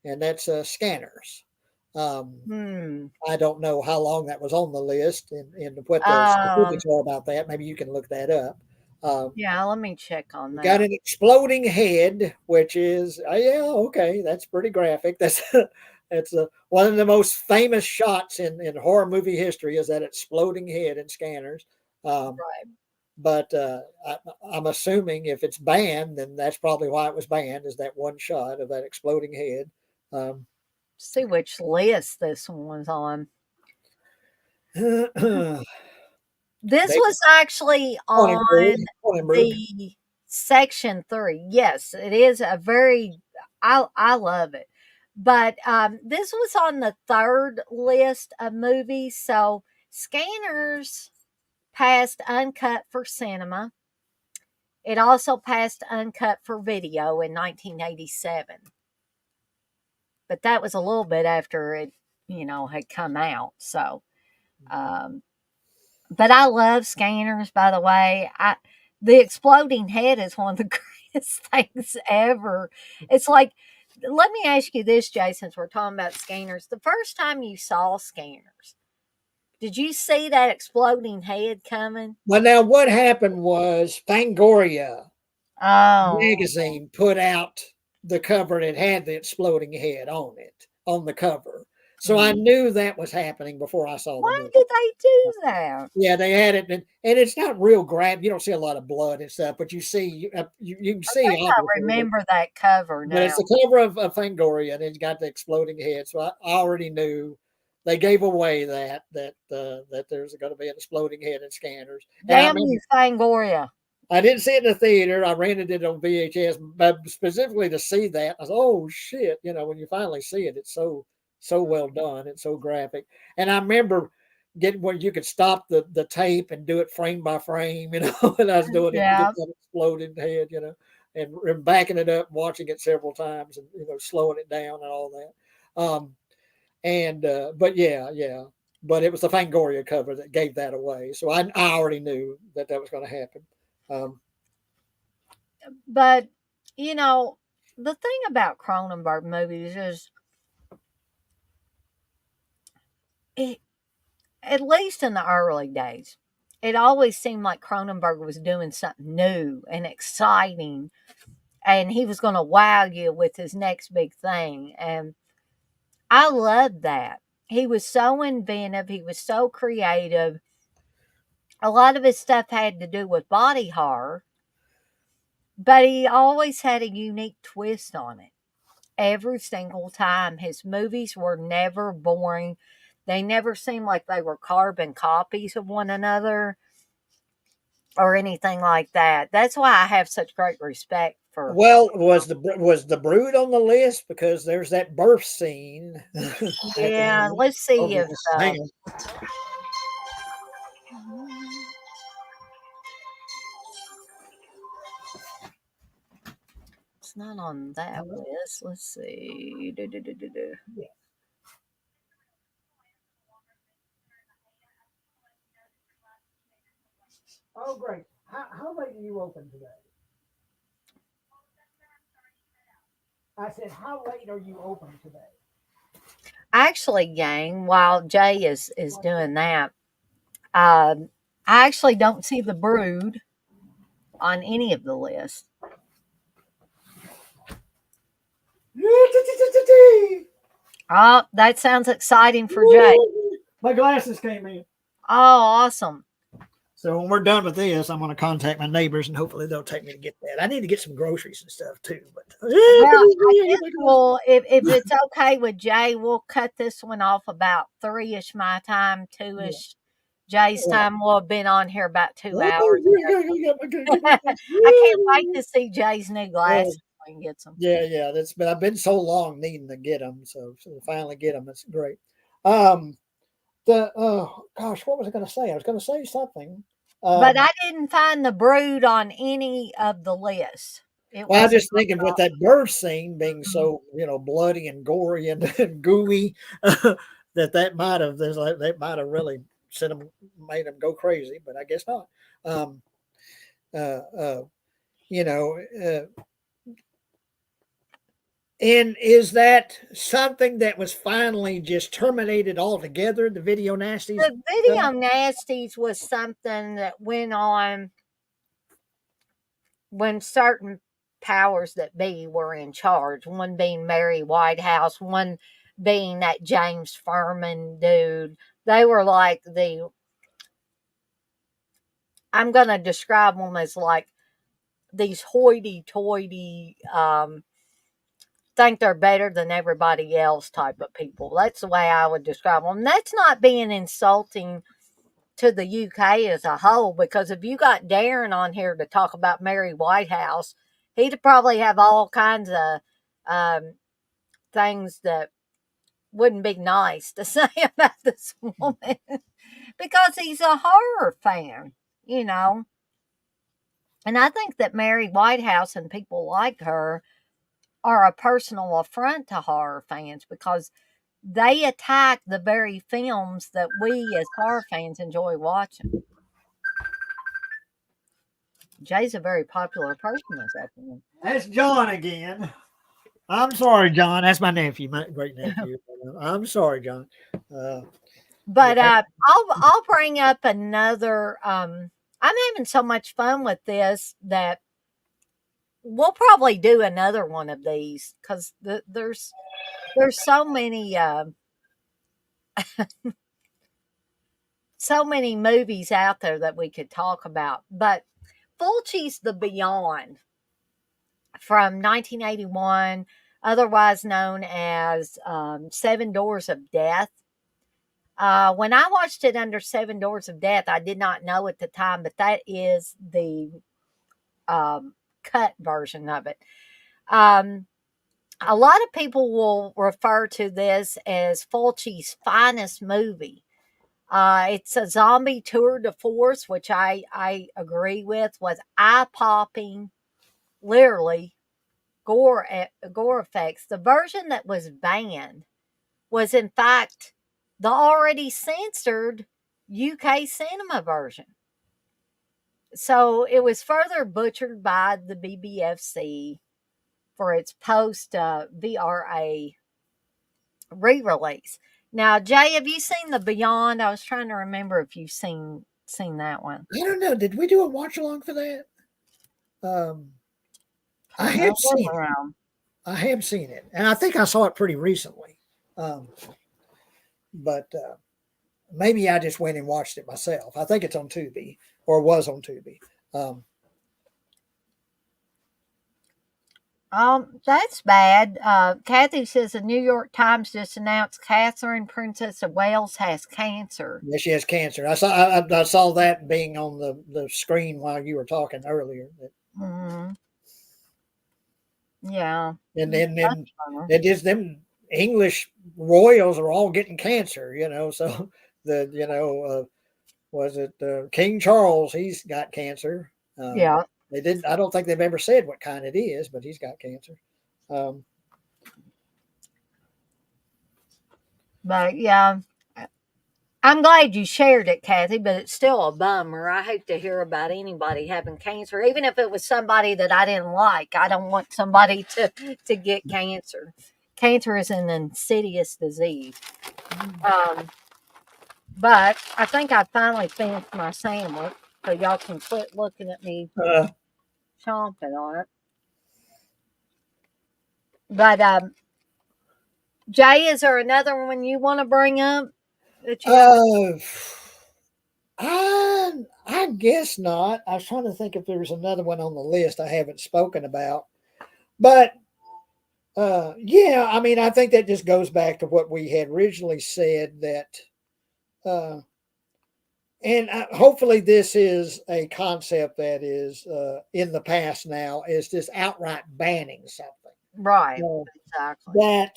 and that's Scanners. I don't know how long that was on the list and what the specifics are about that. Maybe you can look that up. Yeah, let me check on that. Got an exploding head, which is okay. That's pretty graphic. That's one of the most famous shots in horror movie history is that exploding head in Scanners. Right. But I'm assuming if it's banned, then that's probably why it was banned. Is that one shot of that exploding head? See which list this one was on. This was actually on the section 3. Yes, it is a very, I love it. But this was on the 3rd list of movies. So Scanners passed uncut for cinema. It also passed uncut for video in 1987. But that was a little bit after it, had come out. So, but I love Scanners, by the way. The exploding head is one of the greatest things ever. It's like let me ask you this, Jay, since we're talking about Scanners. The first time you saw Scanners, did you see that exploding head coming? Well, now what happened was Fangoria Oh, magazine put out the cover and it had the exploding head on it, on the cover. So I knew that was happening before I saw the why movie. did they do that? Yeah, they had it, and it's not real grab. You don't see a lot of blood and stuff, but you see, you can I see, think I obviously, remember that cover but now. it's the cover of Fangoria, and it's got the exploding head. So I already knew they gave away that there's going to be an exploding head in Scanners. And I Damn remember you, Fangoria. I didn't see it in the theater. I rented it on VHS, but specifically to see that, I was, oh shit! You know, when you finally see it, it's so well done. It's so graphic. And I remember getting where you could stop the tape and do it frame by frame. You know, and I was doing it to get Yeah. that exploding head. You know, and backing it up, watching it several times, and slowing it down and all that. But yeah. But it was the Fangoria cover that gave that away. So I already knew that was going to happen. Um, But, you know, the thing about Cronenberg movies is, it, at least in the early days, it always seemed like Cronenberg was doing something new and exciting, and he was going to wow you with his next big thing. And I loved that. He was so inventive, he was so creative. A lot of his stuff had to do with body horror, but he always had a unique twist on it. Every single time. His movies were never boring. They never seemed like they were carbon copies of one another or anything like that. That's why I have such great respect for. well, was the Brood on the list because there's that birth scene at the Yeah, end. let's see Oh, if yes. Hang on. it's not on that list. Let's see. Do. Yeah. Oh, great. How late are you open today? I said, how late are you open today? Actually, gang, while Jay is doing that, I actually don't see the Brood on any of the lists. Oh, that sounds exciting for Jay. My glasses came in. Oh, awesome. So when we're done with this, I'm going to contact my neighbors and hopefully they'll take me to get that. I need to get some groceries and stuff too. But Well, I guess we'll, if it's okay with Jay, we'll cut this one off about 3-ish my time, 2-ish Jay's time. We'll have been on here about 2 hours. I can't wait to see Jay's new glasses when he gets them. Yeah. But I've been so long needing to get them, so to finally get them, it's great. Gosh, what was I going to say? I was going to say something. But I didn't find the Brood on any of the lists. Well, I was just thinking with that birth scene being so bloody and gory and gooey, that might have really made them go crazy, but I guess not. You know, and is that something that was finally just terminated altogether? The Video Nasties. The Video Nasties was something that went on when certain powers that be were in charge. One being Mary Whitehouse, one being that James Furman dude. They were like I'm going to describe them as like these hoity-toity, think they're better than everybody else type of people. That's the way I would describe them. That's not being insulting to the UK as a whole, because if you got Darren on here to talk about Mary Whitehouse, he'd probably have all kinds of things that wouldn't be nice to say about this woman because he's a horror fan, you know. And I think that Mary Whitehouse and people like her are a personal affront to horror fans because they attack the very films that we as horror fans enjoy watching. Jay's a very popular person this afternoon. That's John again. I'm sorry, John. That's my nephew, my great nephew. I'm sorry, John. Uh, But but I'll bring up another. I'm having so much fun with this that we'll probably do another one of these because there's so many movies out there that we could talk about. But Fulci's The Beyond from 1981, otherwise known as Seven Doors of Death. When I watched it under Seven Doors of Death, I did not know at the time, but that is the cut version of it. A lot of people will refer to this as Fulci's finest movie. It's a zombie tour de force, which I agree with, was eye popping, literally gore effects. The version that was banned was, in fact, the already censored UK cinema version. So it was further butchered by the BBFC for its post VRA re release. Now, Jay, have you seen The Beyond? I was trying to remember if you've seen that one. I don't know. Did we do a watch along for that? Um, I I know have seen it. around. I have seen it, and I think I saw it pretty recently. Um, but maybe I just went and watched it myself. I think it's on Tubi or was on Tubi. That's bad. Kathy says the New York Times just announced Catherine, Princess of Wales, has cancer. Yeah, she has cancer. I saw that being on the screen while you were talking earlier. Mm-hmm. Yeah. And then it is them English royals are all getting cancer, So was it King Charles? He's got cancer. Yeah. They didn't. I don't think they've ever said what kind it is, but he's got cancer. But yeah, I'm glad you shared it, Kathy, but it's still a bummer. I hate to hear about anybody having cancer, even if it was somebody that I didn't like. I don't want somebody to get cancer. Cancer is an insidious disease. But I think I finally finished my sandwich, so y'all can quit looking at me chomping on it. But Jay, is there another one you want to bring up that you? I guess not. I was trying to think if there's another one on the list I haven't spoken about, but yeah, I mean, I think that just goes back to what we had originally said that, and hopefully this is a concept that is in the past now, is just outright banning something. Right, exactly. That,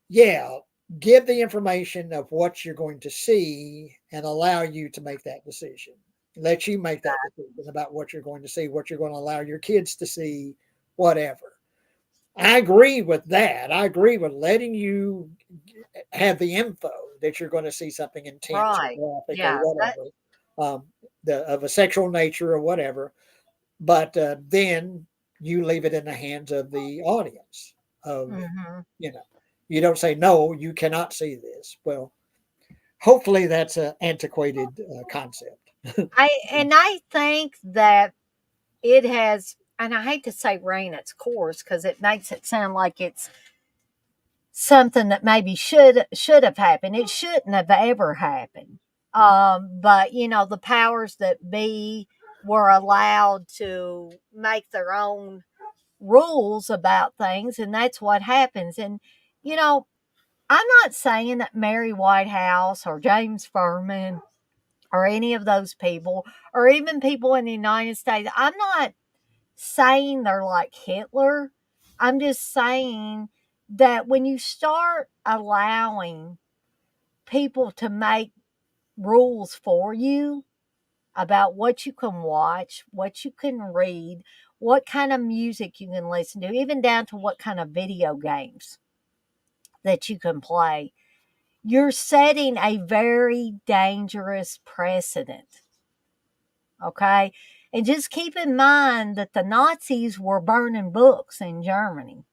yeah, give the information of what you're going to see and allow you to make that decision. Let you make that decision about what you're going to see, what you're going to allow your kids to see, whatever. I agree with that. I agree with letting you have the info that you're going to see something intense Right. or graphic Yeah. or whatever, of a sexual nature or whatever. But then you leave it in the hands of the audience. You don't say, no, you cannot see this. Well, hopefully that's an antiquated concept. I think that it has, and I hate to say ran its course because it makes it sound like it's something that maybe should have happened. It shouldn't have ever happened. But the powers that be were allowed to make their own rules about things, and that's what happens. And I'm not saying that Mary Whitehouse or James Furman or any of those people, or even people in the United States, I'm not saying they're like Hitler. I'm just saying that when you start allowing people to make rules for you about what you can watch, what you can read, what kind of music you can listen to, even down to what kind of video games that you can play, you're setting a very dangerous precedent. Okay? And just keep in mind that the Nazis were burning books in Germany.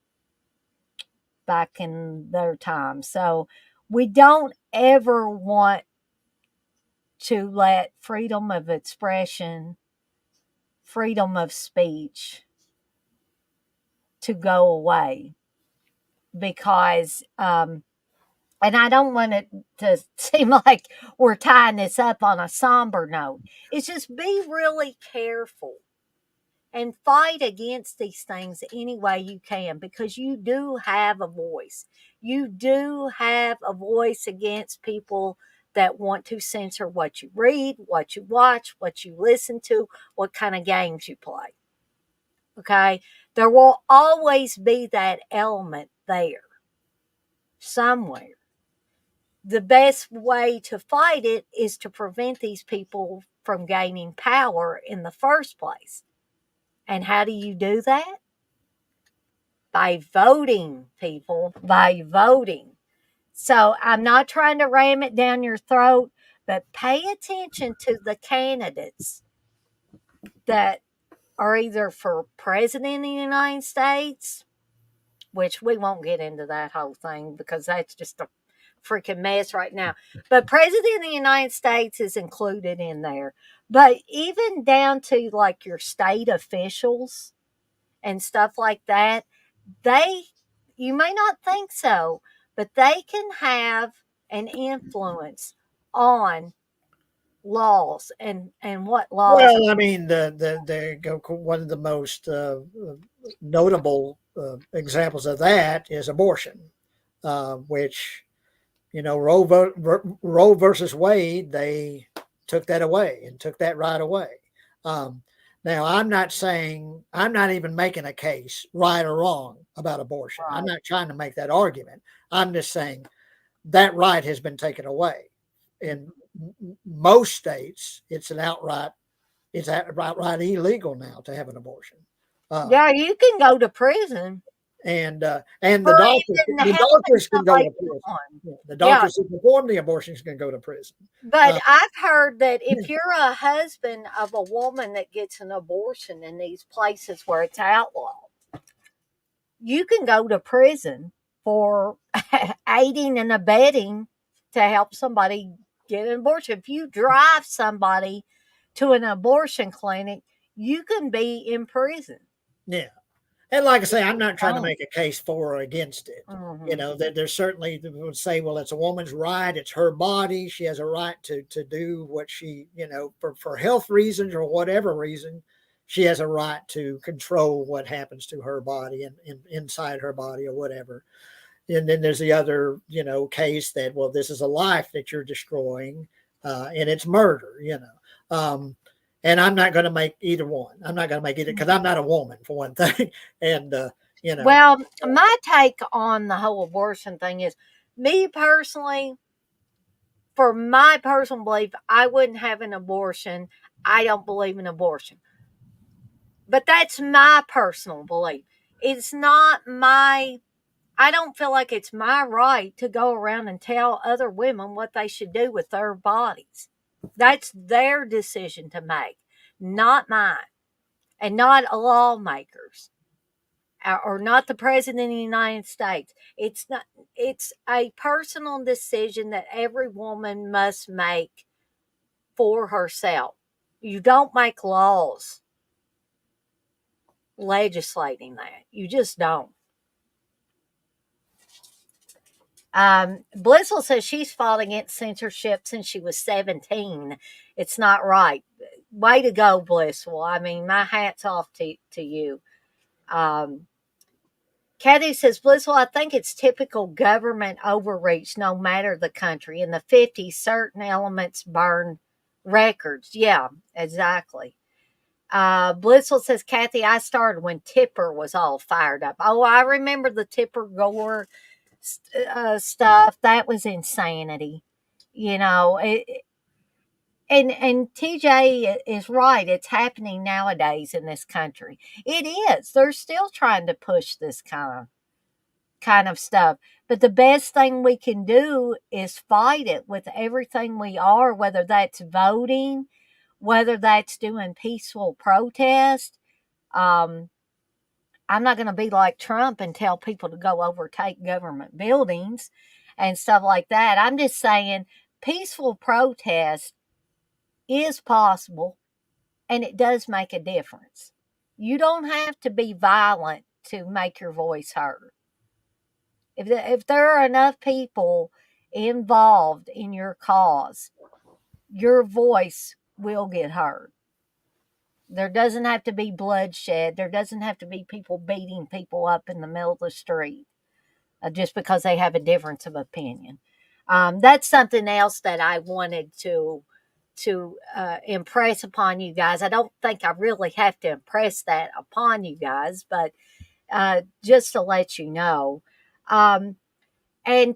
back in their time. So we don't ever want to let freedom of expression, freedom of speech to go away because, and I don't want it to seem like we're tying this up on a somber note. It's just be really careful and fight against these things any way you can because you do have a voice. You do have a voice against people that want to censor what you read, what you watch, what you listen to, what kind of games you play. Okay? There will always be that element there somewhere. The best way to fight it is to prevent these people from gaining power in the first place. And how do you do that? By voting, people, by voting. So I'm not trying to ram it down your throat, but pay attention to the candidates that are either for president of the United States, which we won't get into that whole thing because that's just a freaking mess right now. But president of the United States is included in there. But even down to like your state officials and stuff like that, they, you may not think so, but they can have an influence on laws and what laws. Well, I mean, one of the most notable examples of that is abortion, which, Roe versus Wade, they took that away and took that right away. Now, I'm not even making a case right or wrong about abortion. Right. I'm not trying to make that argument. I'm just saying that right has been taken away. In most states, it's outright illegal now to have an abortion. Yeah, you can go to prison. And For the even doctors can go helping to prison. someone. Yeah, the doctors who perform the abortions can go to prison. But I've heard that if you're a husband of a woman that gets an abortion in these places where it's outlawed, you can go to prison for aiding and abetting to help somebody get an abortion. If you drive somebody to an abortion clinic, you can be in prison. Yeah. And like I say, I'm not trying to make a case for or against it. Mm-hmm. There's certainly would say, well, it's a woman's right. It's her body. She has a right to do what she, for health reasons or whatever reason, she has a right to control what happens to her body and inside her body or whatever. And then there's the other, case that, well, this is a life that you're destroying and it's murder, and I'm not going to make either one. I'm not going to make either because I'm not a woman, for one thing. And, Well, my take on the whole abortion thing is me personally, for my personal belief, I wouldn't have an abortion. I don't believe in abortion. But that's my personal belief. It's not I don't feel like it's my right to go around and tell other women what they should do with their bodies. That's their decision to make, not mine, and not a lawmakers or not the president of the United States. It's not. It's a personal decision that every woman must make for herself. You don't make laws legislating that. You just don't. Blissful says she's fought against censorship since she was 17. It's not right. Way to go, Blissful. I mean, my hat's off to you. Kathy says, Blissful, I think it's typical government overreach no matter the country. In the 50s, certain elements burned records. Yeah, exactly. Blissful says, Kathy, I started when Tipper was all fired up. Oh, I remember the Tipper Gore stuff. That was insanity. And TJ is right. It's happening nowadays in this country. It is. They're still trying to push this kind of stuff. But the best thing we can do is fight it with everything we are, whether that's voting, whether that's doing peaceful protest, I'm not going to be like Trump and tell people to go overtake government buildings and stuff like that. I'm just saying peaceful protest is possible, and it does make a difference. You don't have to be violent to make your voice heard. If there are enough people involved in your cause, your voice will get heard. There doesn't have to be bloodshed. There doesn't have to be people beating people up in the middle of the street just because they have a difference of opinion. That's something else that I wanted to impress upon you guys. I don't think I really have to impress that upon you guys, but just to let you know. And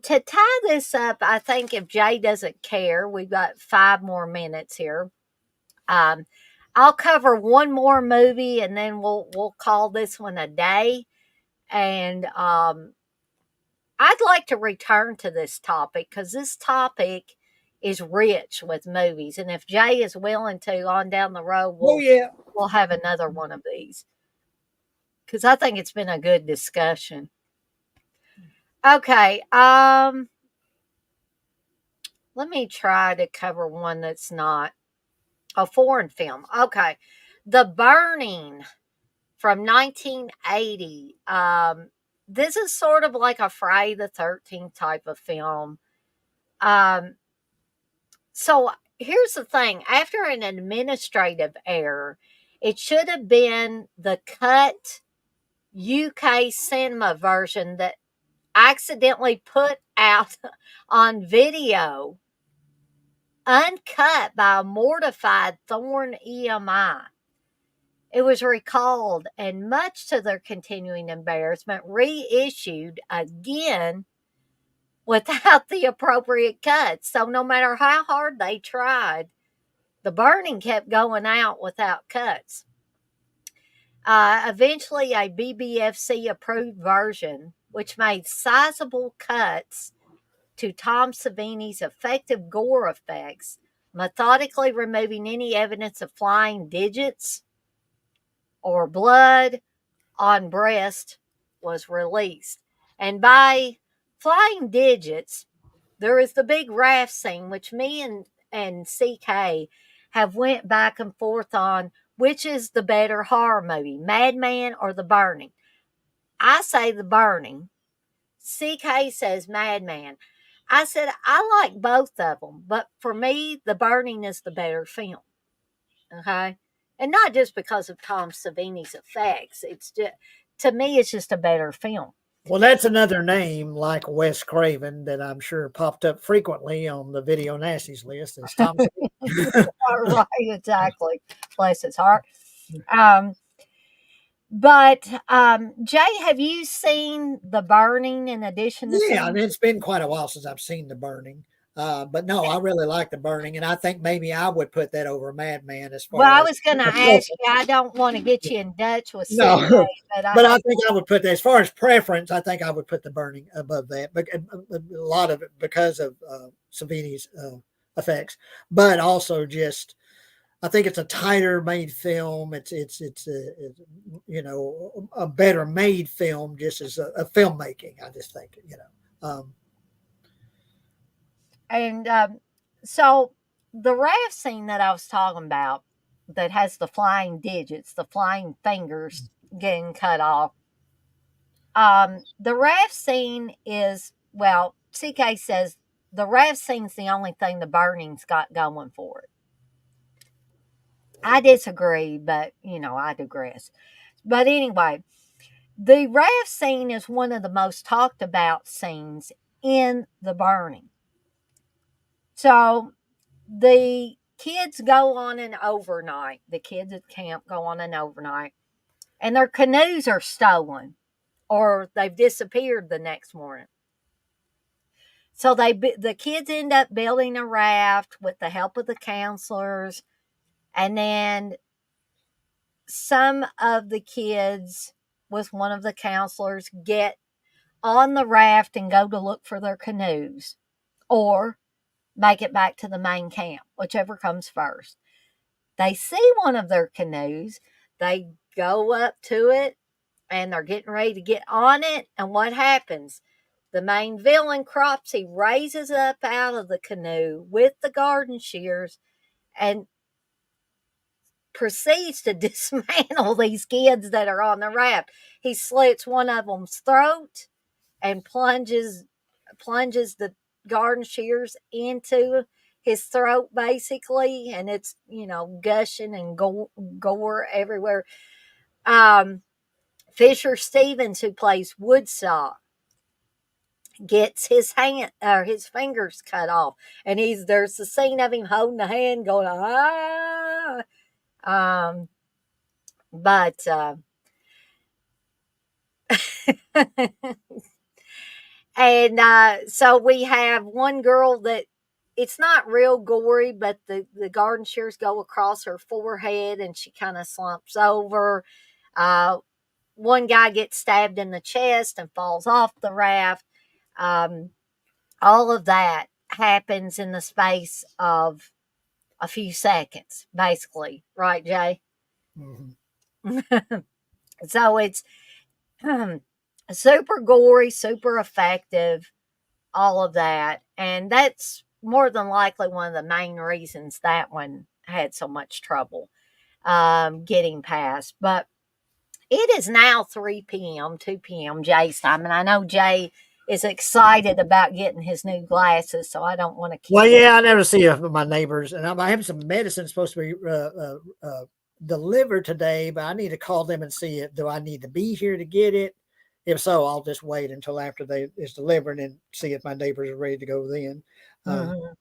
to tie this up, I think if Jay doesn't care, we've got 5 more minutes here. I'll cover one more movie and then we'll call this one a day. And I'd like to return to this topic because this topic is rich with movies. And if Jay is willing to, on down the road, we'll have another one of these because I think it's been a good discussion. Okay, let me try to cover one that's not a foreign film. Okay, The Burning from 1980. This is sort of like a Friday the 13th type of film. So here's the thing. After an administrative error, it should have been the cut UK cinema version that accidentally put out on video, uncut by a mortified Thorn EMI. It was recalled and, much to their continuing embarrassment, reissued again without the appropriate cuts. So no matter how hard they tried, The Burning kept going out without cuts. Eventually, a BBFC approved version, which made sizable cuts to Tom Savini's effective gore effects, methodically removing any evidence of flying digits or blood on breast, was released. And by flying digits, there is the big raft scene, which me and CK have went back and forth on which is the better horror movie, Madman or The Burning. I say The Burning. CK says Madman. I said I like both of them, but for me, The Burning is the better film. Okay, and not just because of Tom Savini's effects. It's just, to me, it's just a better film. Well, that's another name like Wes Craven that I'm sure popped up frequently on the video nasties list. As Tom Right, exactly. Bless his heart. But Jay, have you seen The Burning in addition to Yeah, and it's been quite a while since I've seen The Burning. But no, I really like The Burning, and I think maybe I would put that over Madman as far Well, I as was going to ask you. I don't want to get you in Dutch with no, CK, but I think I would put that as far as preference. I think I would put The Burning above that, but a lot of it because of Savini's effects, but also just I think it's a tighter made film. It's you know, a better made film just as a filmmaking. I just think, you know. And so the raft scene that I was talking about that has the flying digits, the flying fingers getting cut off. The raft scene is, well, CK says the raft scene's the only thing The Burning's got going for it. I disagree, but you know, I digress. But anyway, the raft scene is one of the most talked about scenes in The Burning. So the kids go on an overnight. The kids at camp go on an overnight, and their canoes are stolen or they've disappeared the next morning. So the kids end up building a raft with the help of the counselors, and then some of the kids with one of the counselors get on the raft and go to look for their canoes or make it back to the main camp, whichever comes first. They see one of their canoes, they go up to it, and they're getting ready to get on it. And what happens? The main villain, Cropsy, raises up out of the canoe with the garden shears and proceeds to dismantle these kids that are on the raft. He slits one of them's throat and plunges the garden shears into his throat, basically, and it's gushing and gore everywhere. Fisher Stevens, who plays Woodstock, gets his hand or his fingers cut off, and there's the scene of him holding the hand going but and so we have one girl that it's not real gory, but the garden shears go across her forehead and she kind of slumps over. One guy gets stabbed in the chest and falls off the raft. All of that happens in the space of a few seconds, basically. Right, Jay? Mm-hmm. So it's super gory, super effective, all of that. And that's more than likely one of the main reasons that one had so much trouble getting past. But it is now 3 p.m., 2 p.m. Jay's time. And I know Jay is excited about getting his new glasses, so I don't want to keep. Well, yeah, I never see my neighbors. And I have some medicine supposed to be delivered today, but I need to call them and see do I need to be here to get it? If so, I'll just wait until after it's delivered and see if my neighbors are ready to go then.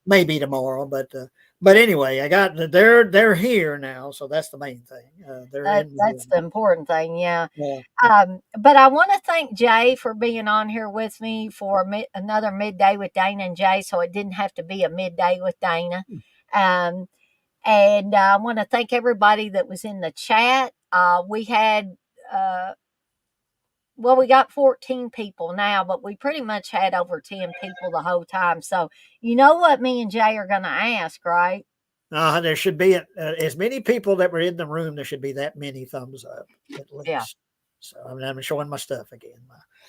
Maybe tomorrow, but anyway, they're here now, so that's the main thing. That's the important thing, yeah. But I want to thank Jay for being on here with me for another midday with Dana and Jay, so it didn't have to be a midday with Dana. And I want to thank everybody that was in the chat. We had we got 14 people now, but we pretty much had over 10 people the whole time. So you know what me and Jay are going to ask, right? There should be as many people that were in the room. There should be that many thumbs up at least. Yeah. So I'm showing my stuff again.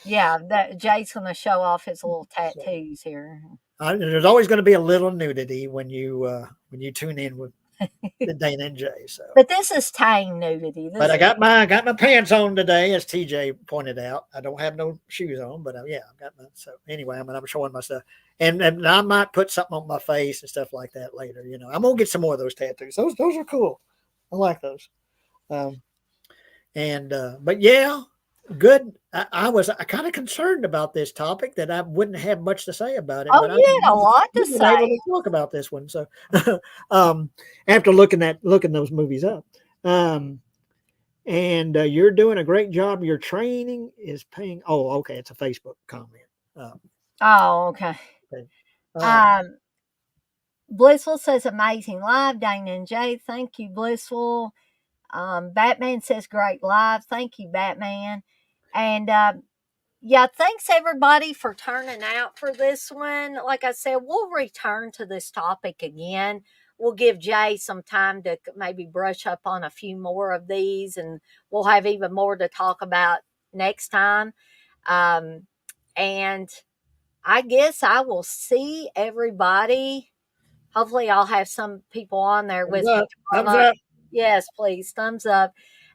Yeah, Jay's going to show off his little tattoos here. There's always going to be a little nudity when you tune in with the Dana and Jay. So, but this is tame nudity. But I got my pants on today, as TJ pointed out. I don't have no shoes on, but yeah, I've got my. So anyway, I'm showing my stuff, and I might put something on my face and stuff like that later. I'm gonna get some more of those tattoos. Those are cool. I like those. But yeah, good. I was kind of concerned about this topic that I wouldn't have much to say about it. Oh, but you had a lot to say. Able to talk about this one. So after looking those movies up, and you're doing a great job. Your training is paying. Oh, okay. It's a Facebook comment. Okay. Blissful says amazing live. Dana and Jay, thank you, Blissful. Batman says great live. Thank you, Batman. And yeah, thanks everybody for turning out for this one. Like I said, we'll return to this topic again. We'll give Jay some time to maybe brush up on a few more of these, and we'll have even more to talk about next time. And I guess I will see everybody. Hopefully I'll have some people on there with me. Thumbs up. Yes, please. Thumbs up.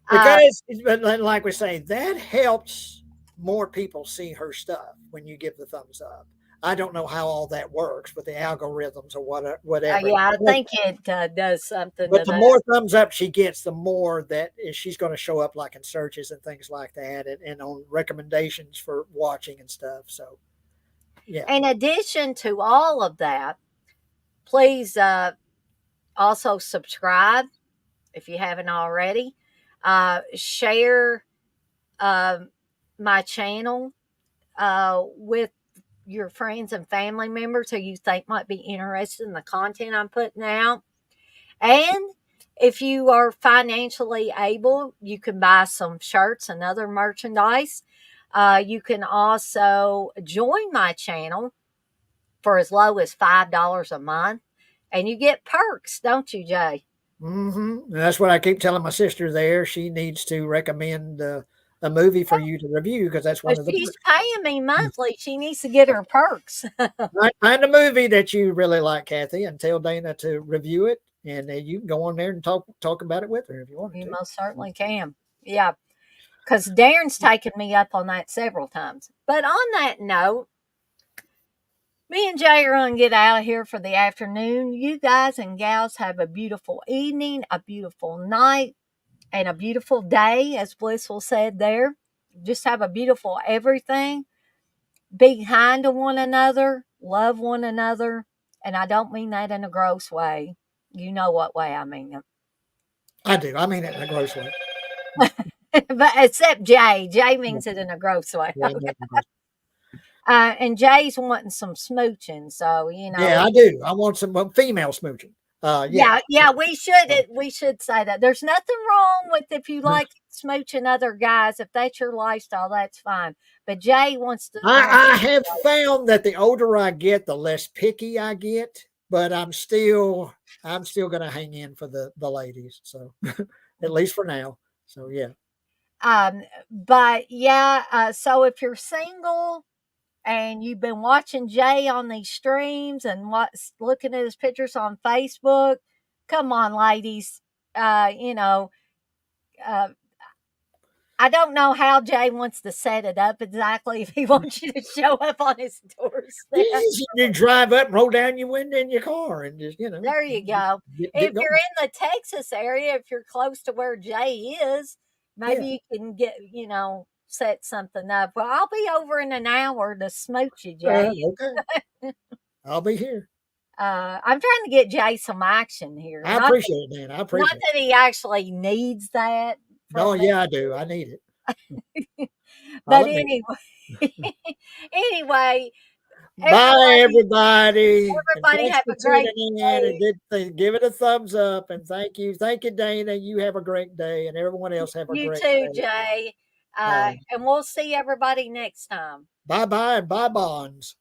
Because, like we say, that helps more people see her stuff when you give the thumbs up. I don't know how all that works with the algorithms or whatever. Yeah, I think it does something. But the more thumbs up she gets, the more that she's going to show up like in searches and things like that, and on recommendations for watching and stuff. So, yeah. In addition to all of that, please also subscribe if you haven't already. Share my channel with your friends and family members who you think might be interested in the content I'm putting out. And if you are financially able, you can buy some shirts and other merchandise. You can also join my channel for as low as $5 a month, and you get perks, don't you, Jay? Mm-hmm. That's what I keep telling my sister there. She needs to recommend a movie for you to review because that's one But of the she's perks. paying me monthly. She needs to get her perks. Find a movie that you really like, Kathy, and tell Dana to review it, and you can go on there and talk about it with her if you want You to. most certainly can. Yeah, because Darren's taken me up on that several times. But on that note, me and Jay are going to get out of here for the afternoon. You guys and gals have a beautiful evening, a beautiful night, and a beautiful day, as Blissful said there. Just have a beautiful everything. Be kind to one another, love one another. And I don't mean that in a gross way. You know what way I mean it. I do. I mean it in a gross way. But except Jay. Jay means it in a gross way. Yeah, And Jay's wanting some smooching. So, yeah, I do. I want some female smooching. Yeah, we should say that. There's nothing wrong with if you like smooching other guys. If that's your lifestyle, that's fine. But Jay wants to. I have found that the older I get, the less picky I get, but I'm still going to hang in for the ladies. So at least for now. So yeah. But yeah. So if you're single and you've been watching Jay on these streams and looking at his pictures on Facebook, come on, ladies. Uh, I don't know how Jay wants to set it up exactly if he wants you to show up on his doorstep. You drive up, roll down your window in your car, and just There you go. If you're in the Texas area, if you're close to where Jay is, maybe you can get set something up. Well, I'll be over in an hour to smooch you, Jay. Okay, I'll be here. I'm trying to get Jay some action here. I appreciate it, man. I appreciate it. Not that he actually needs that. No, yeah, I do. I need it. But anyway, bye, everybody. Everybody have a great day. Give it a thumbs up, and thank you, Dana. You have a great day, and everyone else have a great day. You too, Jay. And we'll see everybody next time. Bye, and bye, bonds.